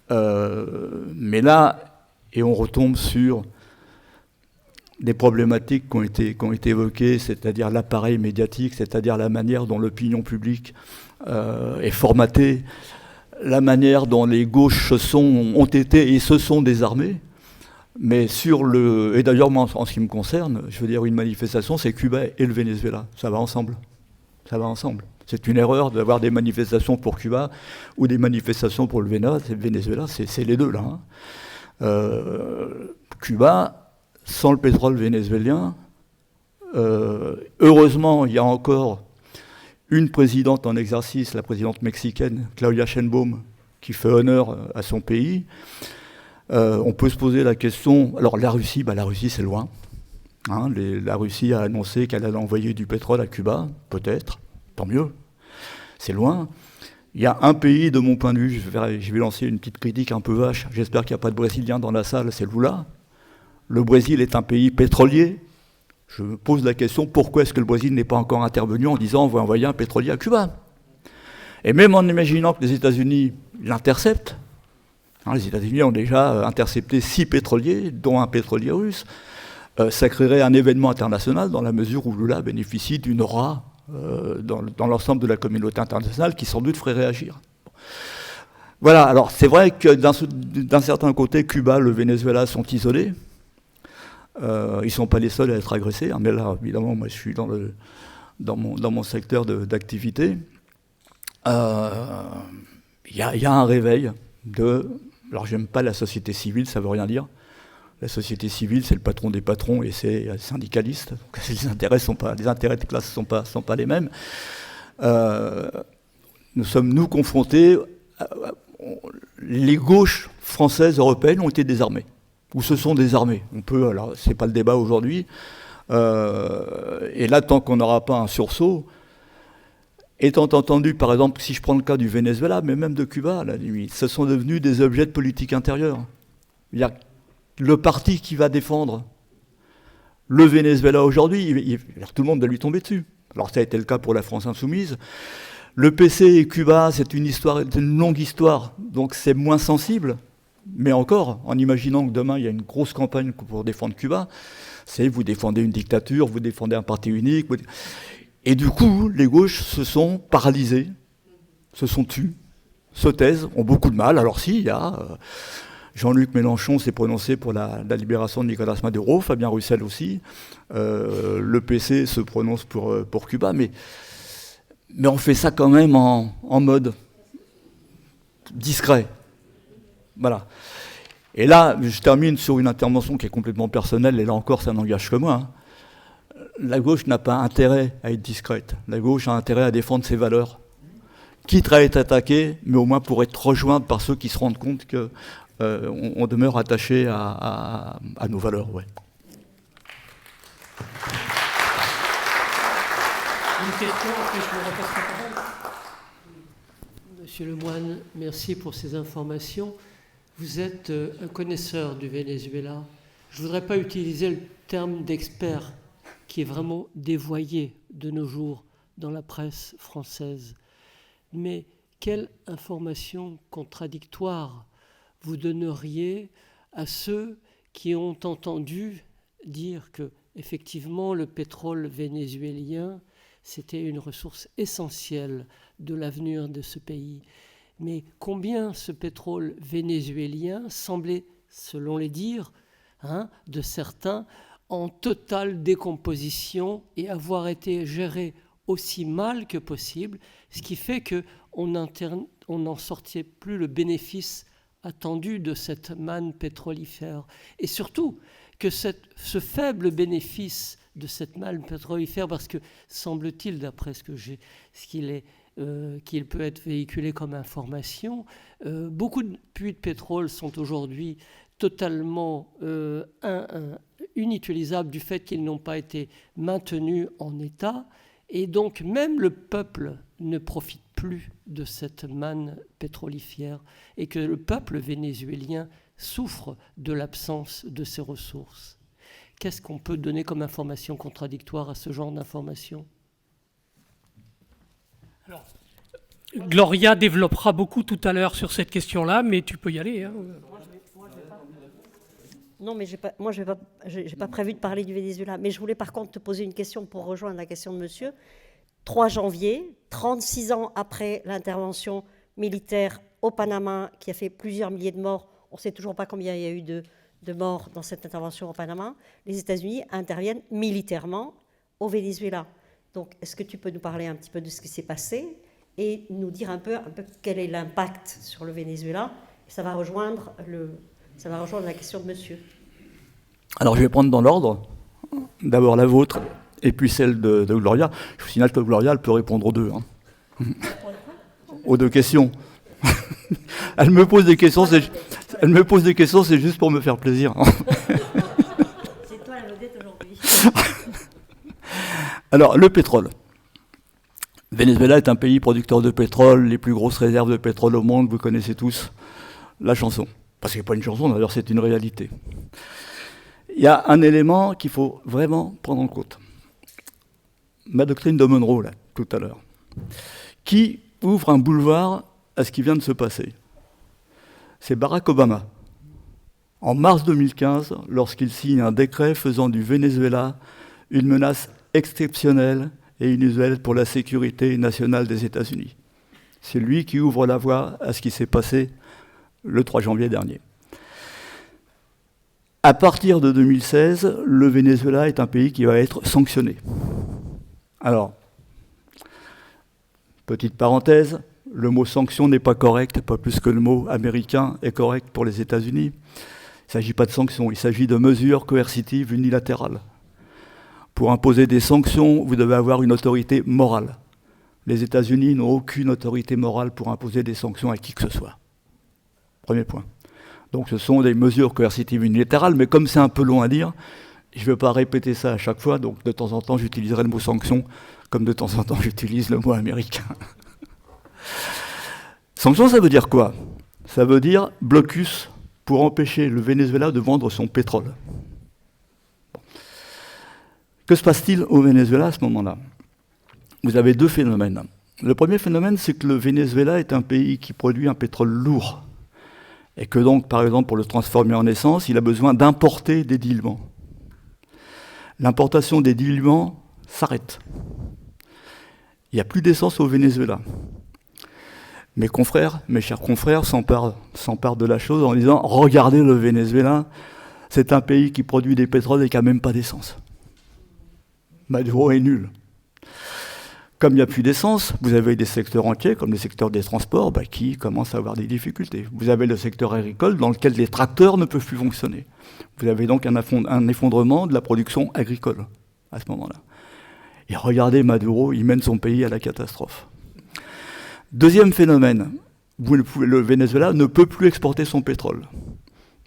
Mais là, et on retombe sur des problématiques qui ont été évoquées, c'est-à-dire l'appareil médiatique, c'est-à-dire la manière dont l'opinion publique est formatée, la manière dont les gauches ont été et se sont désarmées. Mais et d'ailleurs, moi, en ce qui me concerne, je veux dire, une manifestation, c'est Cuba et le Venezuela. Ça va ensemble. Ça va ensemble. C'est une erreur d'avoir des manifestations pour Cuba ou des manifestations pour le Venezuela. C'est les deux, là. Cuba, sans le pétrole vénézuélien, heureusement, il y a encore une présidente en exercice, la présidente mexicaine, Claudia Sheinbaum, qui fait honneur à son pays. On peut se poser la question, alors la Russie c'est loin. Hein, la Russie a annoncé qu'elle allait envoyer du pétrole à Cuba, peut-être, tant mieux, c'est loin. Il y a un pays, de mon point de vue, je vais lancer une petite critique un peu vache, j'espère qu'il n'y a pas de Brésiliens dans la salle, c'est Lula. Le Brésil est un pays pétrolier. Je me pose la question, pourquoi est-ce que le Brésil n'est pas encore intervenu en disant on va envoyer un pétrolier à Cuba? Et même en imaginant que les États-Unis l'interceptent, les États-Unis ont déjà intercepté 6 pétroliers, dont un pétrolier russe. Ça créerait un événement international dans la mesure où Lula bénéficie d'une aura dans l'ensemble de la communauté internationale qui sans doute ferait réagir. Voilà, alors c'est vrai que d'un certain côté, Cuba, le Venezuela sont isolés. Ils ne sont pas les seuls à être agressés, hein, mais là, évidemment, moi je suis dans mon secteur d'activité. Il y a un réveil alors j'aime pas la société civile, ça veut rien dire. La société civile, c'est le patron des patrons et c'est syndicaliste. Donc les intérêts de classe sont pas les mêmes. Nous sommes confrontés. Les gauches françaises, européennes ont été désarmées. Ou se sont désarmées. Alors c'est pas le débat aujourd'hui. Et là, tant qu'on n'aura pas un sursaut, étant entendu, par exemple, si je prends le cas du Venezuela, mais même de Cuba, à la limite, ce sont devenus des objets de politique intérieure. Il y a le parti qui va défendre le Venezuela aujourd'hui, tout le monde va lui tomber dessus. Alors ça a été le cas pour la France insoumise. Le PC et Cuba, c'est une longue histoire, donc c'est moins sensible. Mais encore, en imaginant que demain, il y a une grosse campagne pour défendre Cuba, c'est vous défendez une dictature, vous défendez un parti unique. Et du coup, les gauches se sont paralysées, se sont tues, se taisent, ont beaucoup de mal. Alors si, il y a Jean-Luc Mélenchon s'est prononcé pour la libération de Nicolás Maduro, Fabien Roussel aussi, le PC se prononce pour Cuba, mais on fait ça quand même en mode discret. Voilà. Et là, je termine sur une intervention qui est complètement personnelle, et là encore, ça n'engage que moi. Hein. La gauche n'a pas intérêt à être discrète. La gauche a intérêt à défendre ses valeurs. Quitte à être attaquée, mais au moins pour être rejointe par ceux qui se rendent compte qu'on demeure attaché à nos valeurs. Ouais. Une question, après je vous repasse la parole. Monsieur Lemoine, merci pour ces informations. Vous êtes un connaisseur du Venezuela. Je ne voudrais pas utiliser le terme d'expert qui est vraiment dévoyé de nos jours dans la presse française. Mais quelle information contradictoire vous donneriez à ceux qui ont entendu dire que, effectivement, le pétrole vénézuélien, c'était une ressource essentielle de l'avenir de ce pays. Mais combien ce pétrole vénézuélien semblait, selon les dires de certains, en totale décomposition et avoir été géré aussi mal que possible, ce qui fait qu'on n'en sortait plus le bénéfice attendu de cette manne pétrolifère. Et surtout, que ce faible bénéfice de cette manne pétrolifère, parce que semble-t-il, d'après qu'il peut être véhiculé comme information, beaucoup de puits de pétrole sont aujourd'hui totalement inutilisables du fait qu'ils n'ont pas été maintenus en état. Et donc même le peuple ne profite plus de cette manne pétrolifère et que le peuple vénézuélien souffre de l'absence de ces ressources. Qu'est-ce qu'on peut donner comme information contradictoire à ce genre d'information ? Gloria développera beaucoup tout à l'heure sur cette question-là, mais tu peux y aller. Hein. Non, mais moi, je n'ai pas prévu de parler du Venezuela. Mais je voulais par contre te poser une question pour rejoindre la question de monsieur. 3 janvier, 36 ans après l'intervention militaire au Panama, qui a fait plusieurs milliers de morts, on ne sait toujours pas combien il y a eu de morts dans cette intervention au Panama, les États-Unis interviennent militairement au Venezuela. Donc, est-ce que tu peux nous parler un petit peu de ce qui s'est passé et nous dire un peu quel est l'impact sur le Venezuela? Ça va rejoindre la question de monsieur. Alors je vais prendre dans l'ordre, d'abord la vôtre et puis celle de Gloria. Je vous signale que Gloria, elle peut répondre aux deux. Hein. Aux 2 questions. Elle me pose des questions, c'est juste pour me faire plaisir. C'est toi la vedette aujourd'hui. Alors, le pétrole. Venezuela est un pays producteur de pétrole, les plus grosses réserves de pétrole au monde, vous connaissez tous la chanson. Parce que ce n'est pas une chanson, d'ailleurs, c'est une réalité. Il y a un élément qu'il faut vraiment prendre en compte. Ma doctrine de Monroe, là, tout à l'heure, qui ouvre un boulevard à ce qui vient de se passer. C'est Barack Obama. En mars 2015, lorsqu'il signe un décret faisant du Venezuela une menace exceptionnelle et inusuelle pour la sécurité nationale des États-Unis. C'est lui qui ouvre la voie à ce qui s'est passé le 3 janvier dernier. À partir de 2016, le Venezuela est un pays qui va être sanctionné. Alors, petite parenthèse, le mot sanction n'est pas correct, pas plus que le mot américain est correct pour les États-Unis. Il ne s'agit pas de sanctions, il s'agit de mesures coercitives unilatérales. Pour imposer des sanctions, vous devez avoir une autorité morale. Les États-Unis n'ont aucune autorité morale pour imposer des sanctions à qui que ce soit. Premier point. Donc ce sont des mesures coercitives unilatérales, mais comme c'est un peu long à dire, je ne veux pas répéter ça à chaque fois, donc de temps en temps j'utiliserai le mot sanction, comme de temps en temps j'utilise le mot américain. Sanction, ça veut dire quoi? Ça veut dire blocus pour empêcher le Venezuela de vendre son pétrole. Bon. Que se passe-t-il au Venezuela à ce moment-là? Vous avez 2 phénomènes. Le premier phénomène, c'est que le Venezuela est un pays qui produit un pétrole lourd. Et que donc, par exemple, pour le transformer en essence, il a besoin d'importer des diluants. L'importation des diluants s'arrête. Il n'y a plus d'essence au Venezuela. Mes chers confrères, s'emparent de la chose en disant « Regardez le Venezuela, c'est un pays qui produit des pétroles et qui n'a même pas d'essence. Maduro est nul. » Comme il n'y a plus d'essence, vous avez des secteurs entiers, comme le secteur des transports, qui commencent à avoir des difficultés. Vous avez le secteur agricole, dans lequel les tracteurs ne peuvent plus fonctionner. Vous avez donc un effondrement de la production agricole, à ce moment-là. Et regardez Maduro, il mène son pays à la catastrophe. Deuxième phénomène, le Venezuela ne peut plus exporter son pétrole.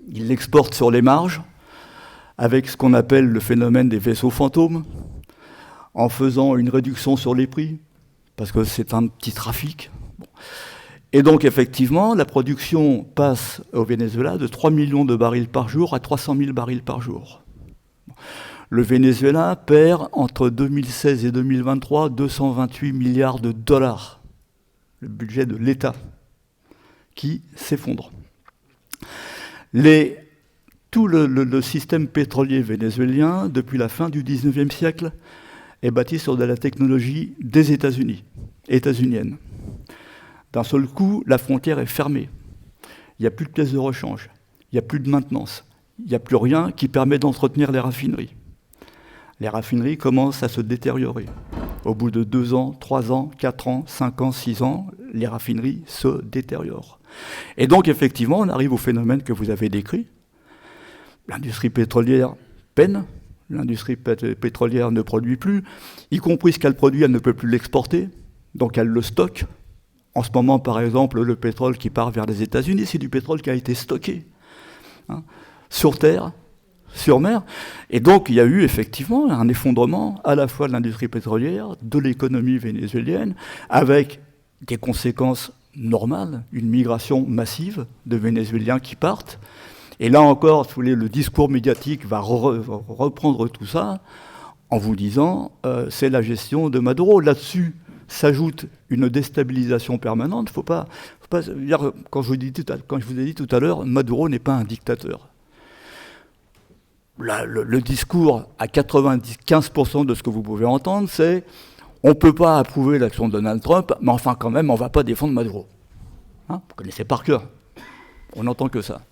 Il l'exporte sur les marges, avec ce qu'on appelle le phénomène des vaisseaux fantômes, en faisant une réduction sur les prix, parce que c'est un petit trafic. Et donc, effectivement, la production passe au Venezuela de 3 millions de barils par jour à 300 000 barils par jour. Le Venezuela perd, entre 2016 et 2023, 228 milliards de dollars. Le budget de l'État, qui s'effondre. Tout le système pétrolier vénézuélien, depuis la fin du XIXe siècle, est bâti sur de la technologie des États-Unis, états-unienne. D'un seul coup, la frontière est fermée. Il n'y a plus de pièces de rechange, il n'y a plus de maintenance, il n'y a plus rien qui permet d'entretenir les raffineries. Les raffineries commencent à se détériorer. Au bout de 2 ans, 3 ans, 4 ans, 5 ans, 6 ans, les raffineries se détériorent. Et donc, effectivement, on arrive au phénomène que vous avez décrit. L'industrie pétrolière peine, l'industrie pétrolière ne produit plus, y compris ce qu'elle produit, elle ne peut plus l'exporter, donc elle le stocke. En ce moment, par exemple, le pétrole qui part vers les États-Unis, c'est du pétrole qui a été stocké sur terre, sur mer. Et donc, il y a eu effectivement un effondrement à la fois de l'industrie pétrolière, de l'économie vénézuélienne, avec des conséquences normales, une migration massive de Vénézuéliens qui partent. Et là encore, si vous voulez, le discours médiatique va reprendre tout ça en vous disant c'est la gestion de Maduro. Là-dessus, s'ajoute une déstabilisation permanente. Faut pas dire, quand je vous ai dit tout à l'heure, Maduro n'est pas un dictateur. Le discours à 95% de ce que vous pouvez entendre, c'est on ne peut pas approuver l'action de Donald Trump, mais enfin quand même, on ne va pas défendre Maduro. Hein, vous connaissez par cœur. On n'entend que ça.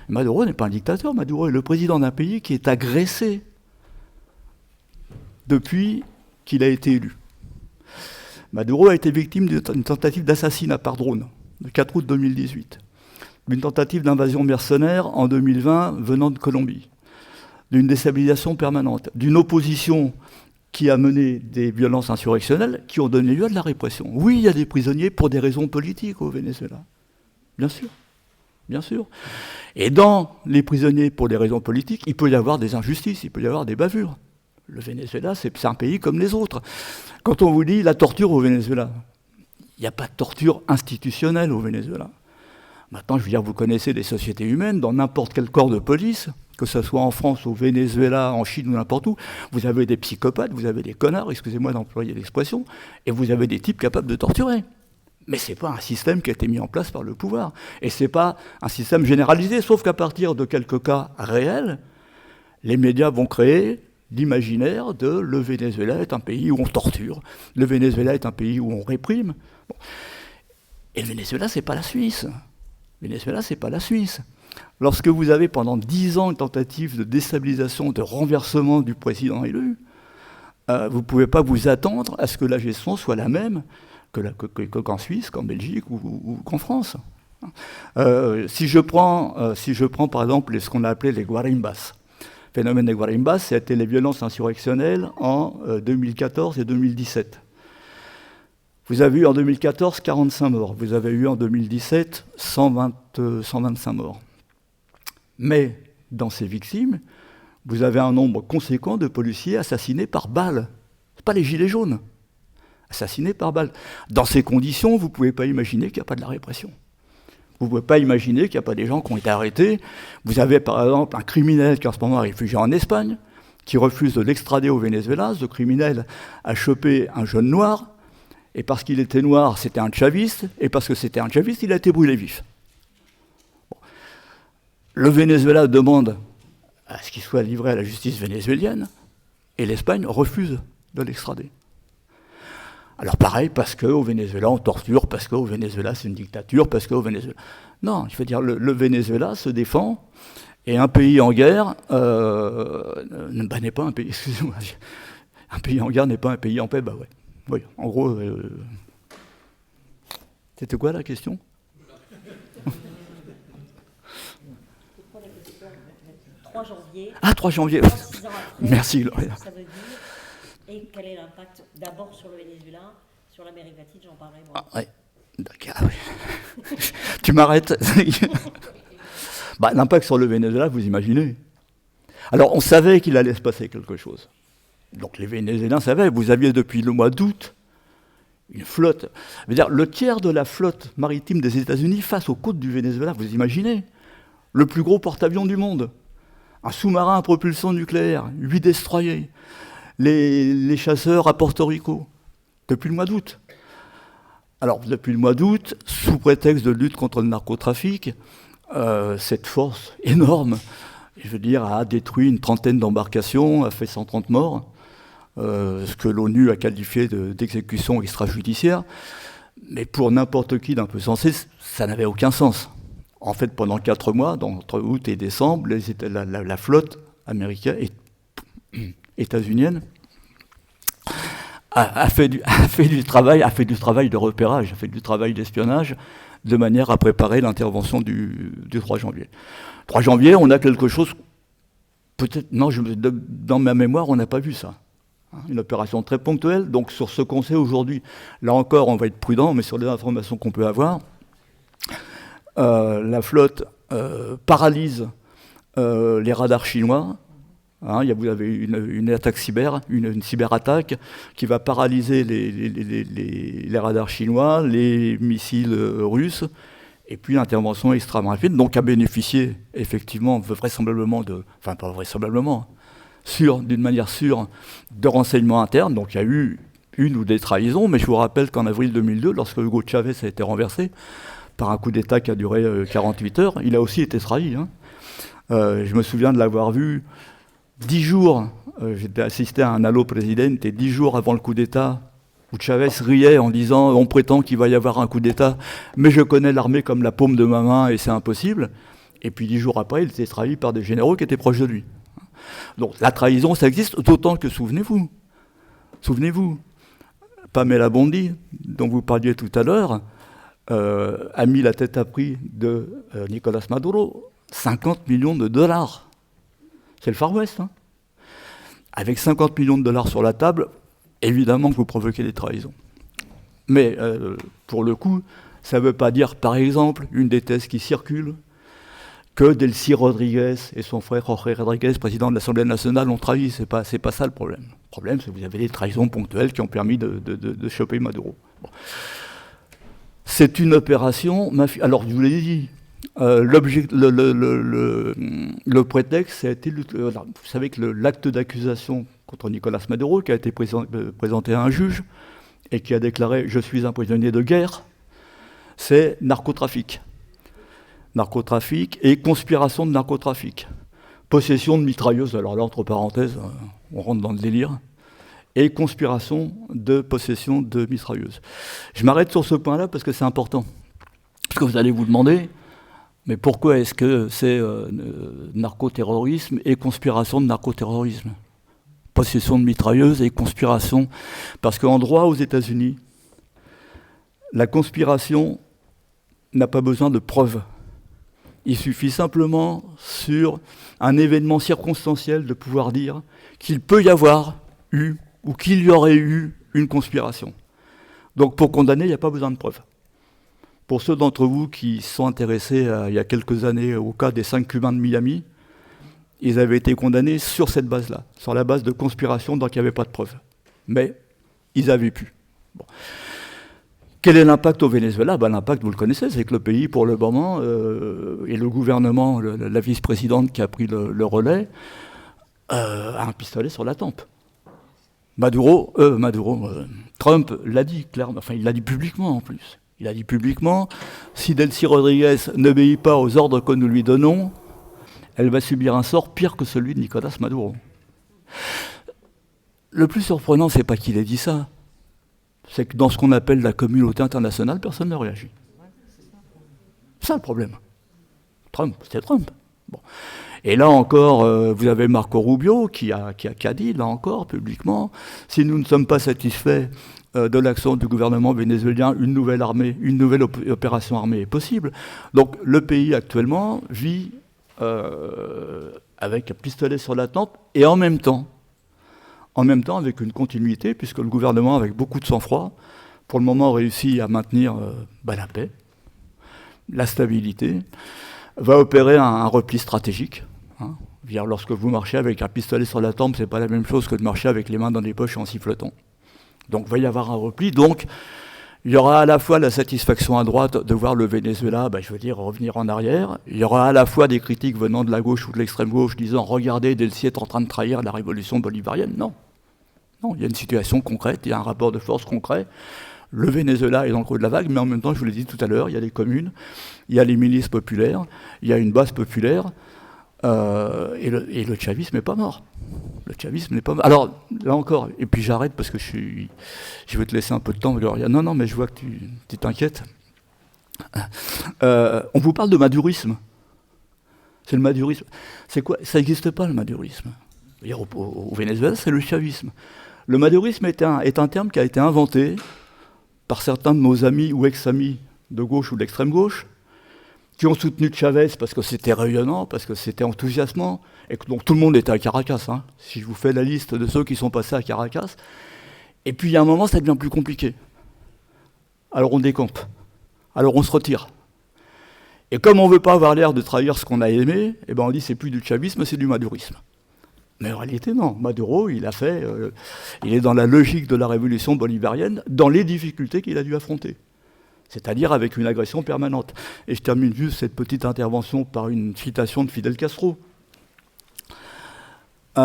Maduro n'est pas un dictateur. Maduro est le président d'un pays qui est agressé depuis qu'il a été élu. Maduro a été victime d'une tentative d'assassinat par drone le 4 août 2018, d'une tentative d'invasion mercenaire en 2020 venant de Colombie, d'une déstabilisation permanente, d'une opposition qui a mené des violences insurrectionnelles qui ont donné lieu à de la répression. Oui, il y a des prisonniers pour des raisons politiques au Venezuela. Bien sûr. Bien sûr. Et dans les prisonniers pour des raisons politiques, il peut y avoir des injustices, il peut y avoir des bavures. Le Venezuela, c'est un pays comme les autres. Quand on vous dit la torture au Venezuela, il n'y a pas de torture institutionnelle au Venezuela. Maintenant, je veux dire, vous connaissez les sociétés humaines, dans n'importe quel corps de police, que ce soit en France, au Venezuela, en Chine ou n'importe où, vous avez des psychopathes, vous avez des connards, excusez-moi d'employer l'expression, et vous avez des types capables de torturer. Mais ce n'est pas un système qui a été mis en place par le pouvoir. Et ce n'est pas un système généralisé, sauf qu'à partir de quelques cas réels, les médias vont créer l'imaginaire de le Venezuela est un pays où on torture, le Venezuela est un pays où on réprime. Bon. Et le Venezuela, ce n'est pas la Suisse. Le Venezuela, ce n'est pas la Suisse. Lorsque vous avez pendant 10 ans une tentative de déstabilisation, de renversement du président élu, vous ne pouvez pas vous attendre à ce que la gestion soit la même qu'en Suisse, qu'en Belgique ou qu'en France. Si je prends par exemple ce qu'on a appelé les guarimbas, le phénomène des guarimbas, c'était les violences insurrectionnelles en 2014 et 2017. Vous avez eu en 2014 45 morts, vous avez eu en 2017 125 morts. Mais dans ces victimes, vous avez un nombre conséquent de policiers assassinés par balle. Ce n'est pas les gilets jaunes. Assassinés par balle. Dans ces conditions, vous ne pouvez pas imaginer qu'il n'y a pas de la répression. Vous ne pouvez pas imaginer qu'il n'y a pas des gens qui ont été arrêtés. Vous avez par exemple un criminel qui en ce moment est réfugié en Espagne, qui refuse de l'extrader au Venezuela. Ce criminel a chopé un jeune noir, et parce qu'il était noir, c'était un chaviste, et parce que c'était un chaviste, il a été brûlé vif. Bon. Le Venezuela demande à ce qu'il soit livré à la justice vénézuélienne, et l'Espagne refuse de l'extrader. Alors pareil, parce qu'au Venezuela, on torture, parce qu'au Venezuela, c'est une dictature, parce qu'au Venezuela... Non, il faut dire, le Venezuela se défend, et un pays en guerre n'est pas un pays... Excusez-moi. Un pays en guerre n'est pas un pays en paix, bah ouais. Oui, en gros... C'était quoi la question ? 3 janvier. Ah, 3 janvier. 36 ans après, merci, Gloria. Ça veut dire, et quel est l'impact d'abord sur le Venezuela, sur l'Amérique latine, j'en parlerai moi. Ah, ouais. D'accord, oui. Tu m'arrêtes. L'impact sur le Venezuela, vous imaginez. Alors, on savait qu'il allait se passer quelque chose. Donc, les Vénézuéliens savaient. Vous aviez depuis le mois d'août une flotte. Je veux dire, le tiers de la flotte maritime des États-Unis face aux côtes du Venezuela, vous imaginez. Le plus gros porte-avions du monde. Un sous-marin à propulsion nucléaire, 8 destroyers. Les chasseurs à Porto Rico, depuis le mois d'août. Alors, depuis le mois d'août, sous prétexte de lutte contre le narcotrafic, cette force énorme, je veux dire, a détruit une trentaine d'embarcations, a fait 130 morts, ce que l'ONU a qualifié d'exécution extrajudiciaire. Mais pour n'importe qui d'un peu sensé, ça n'avait aucun sens. En fait, pendant 4 mois, entre août et décembre, la flotte américaine états-unienne a fait du travail de repérage, a fait du travail d'espionnage, de manière à préparer l'intervention du 3 janvier. 3 janvier, on a quelque chose, peut-être, non, dans ma mémoire, on n'a pas vu ça. Une opération très ponctuelle, donc sur ce qu'on sait aujourd'hui, là encore, on va être prudent, mais sur les informations qu'on peut avoir, la flotte paralyse les radars chinois. Vous avez une attaque cyber, une cyberattaque qui va paralyser les radars chinois, les missiles russes, et puis l'intervention extrêmement rapide, donc a bénéficié effectivement, vraisemblablement, d'une manière sûre, de renseignements internes. Donc il y a eu une ou des trahisons, mais je vous rappelle qu'en avril 2002, lorsque Hugo Chavez a été renversé par un coup d'État qui a duré 48 heures, il a aussi été trahi. Hein. Je me souviens de l'avoir vu 10 jours, j'étais assisté à un Allo Presidente, et 10 jours avant le coup d'État, où Chavez riait en disant « on prétend qu'il va y avoir un coup d'État, mais je connais l'armée comme la paume de ma main et c'est impossible ». Et puis 10 jours après, il était trahi par des généraux qui étaient proches de lui. Donc la trahison, ça existe, d'autant que, souvenez-vous, Pamela Bondi, dont vous parliez tout à l'heure, a mis la tête à prix de Nicolas Maduro, 50 millions de dollars. C'est le Far West. Hein. Avec 50 millions de dollars sur la table, évidemment que vous provoquez des trahisons. Mais pour le coup, ça ne veut pas dire, par exemple, une des thèses qui circule, que Delcy Rodriguez et son frère Jorge Rodriguez, président de l'Assemblée nationale, ont trahi. C'est pas ça le problème. Le problème, c'est que vous avez des trahisons ponctuelles qui ont permis de choper Maduro. Bon. C'est une opération... Alors, je vous l'ai dit, le prétexte, ça a été... vous savez que l'acte d'accusation contre Nicolas Maduro, qui a été présenté à un juge, et qui a déclaré « je suis un prisonnier de guerre », c'est narcotrafic. Narcotrafic et conspiration de narcotrafic. Possession de mitrailleuses, alors là, entre parenthèses, on rentre dans le délire, et conspiration de possession de mitrailleuses. Je m'arrête sur ce point-là parce que c'est important. Parce que vous allez vous demander, mais pourquoi est-ce que c'est narcoterrorisme et conspiration de narcoterrorisme ? Possession de mitrailleuses et conspiration. Parce qu'en droit aux États-Unis, la conspiration n'a pas besoin de preuves. Il suffit simplement, sur un événement circonstanciel, de pouvoir dire qu'il peut y avoir eu ou qu'il y aurait eu une conspiration. Donc pour condamner, il n'y a pas besoin de preuves. Pour ceux d'entre vous qui sont intéressés il y a quelques années au cas des 5 Cubains de Miami, ils avaient été condamnés sur cette base-là, sur la base de conspiration, donc il n'y avait pas de preuves. Mais ils avaient pu. Bon. Quel est l'impact au Venezuela ? L'impact, vous le connaissez, c'est que le pays, pour le moment, et le gouvernement, la vice-présidente qui a pris le relais, a un pistolet sur la tempe. Trump l'a dit clairement, enfin il l'a dit publiquement en plus. Il a dit publiquement, si Delcy Rodriguez n'obéit pas aux ordres que nous lui donnons, elle va subir un sort pire que celui de Nicolas Maduro. Le plus surprenant, c'est pas qu'il ait dit ça. C'est que dans ce qu'on appelle la communauté internationale, personne ne réagit. C'est ça le problème. Trump, c'était Trump. Bon. Et là encore, vous avez Marco Rubio qui a dit, là encore, publiquement, si nous ne sommes pas satisfaits de l'action du gouvernement vénézuélien, une nouvelle opération armée est possible. Donc le pays actuellement vit avec un pistolet sur la tempe et en même temps avec une continuité, puisque le gouvernement, avec beaucoup de sang-froid, pour le moment réussit à maintenir la paix, la stabilité, va opérer un repli stratégique. Hein. Lorsque vous marchez avec un pistolet sur la tempe, c'est pas la même chose que de marcher avec les mains dans les poches en sifflotant. Donc il va y avoir un repli. Donc il y aura à la fois la satisfaction à droite de voir le Venezuela, revenir en arrière. Il y aura à la fois des critiques venant de la gauche ou de l'extrême gauche disant « Regardez, Delcy est en train de trahir la révolution bolivarienne ». Non, il y a une situation concrète, il y a un rapport de force concret. Le Venezuela est dans le creux de la vague, mais en même temps, je vous l'ai dit tout à l'heure, il y a les communes, il y a les milices populaires, il y a une base populaire, et le chavisme n'est pas mort. Le chavisme n'est pas mort. Alors, là encore, et puis j'arrête parce que je vais te laisser un peu de temps, Gloria. Non, mais je vois que tu t'inquiètes. On vous parle de madurisme. C'est le madurisme. C'est quoi ? Ça n'existe pas, le madurisme. Au Venezuela, c'est le chavisme. Le madurisme est un terme qui a été inventé par certains de nos amis ou ex-amis de gauche ou d'extrême gauche, qui ont soutenu Chavez parce que c'était rayonnant, parce que c'était enthousiasmant, et que donc tout le monde était à Caracas. Hein, si je vous fais la liste de ceux qui sont passés à Caracas. Et puis il y a un moment, ça devient plus compliqué. Alors on décampe. Alors on se retire. Et comme on ne veut pas avoir l'air de trahir ce qu'on a aimé, on dit c'est plus du chavisme, c'est du madurisme. Mais en réalité, non. Maduro, il est dans la logique de la révolution bolivarienne, dans les difficultés qu'il a dû affronter. C'est-à-dire avec une agression permanente. Et je termine juste cette petite intervention par une citation de Fidel Castro, qui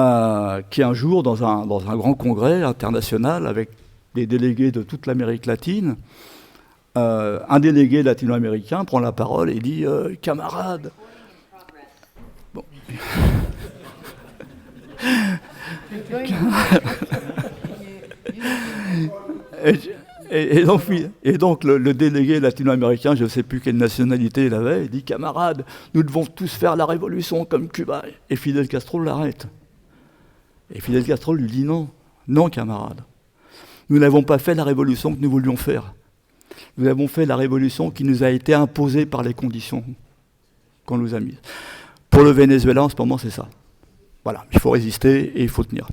un jour, dans un grand congrès international, avec des délégués de toute l'Amérique latine, un délégué latino-américain prend la parole et dit « Camarades ». Bon. Et donc le délégué latino-américain, je ne sais plus quelle nationalité il avait, il dit « Camarades, nous devons tous faire la révolution comme Cuba ». Et Fidel Castro l'arrête. Et Fidel Castro lui dit « Non, non camarades, nous n'avons pas fait la révolution que nous voulions faire. Nous avons fait la révolution qui nous a été imposée par les conditions qu'on nous a mises. » Pour le Venezuela, en ce moment, c'est ça. Voilà, il faut résister et il faut tenir.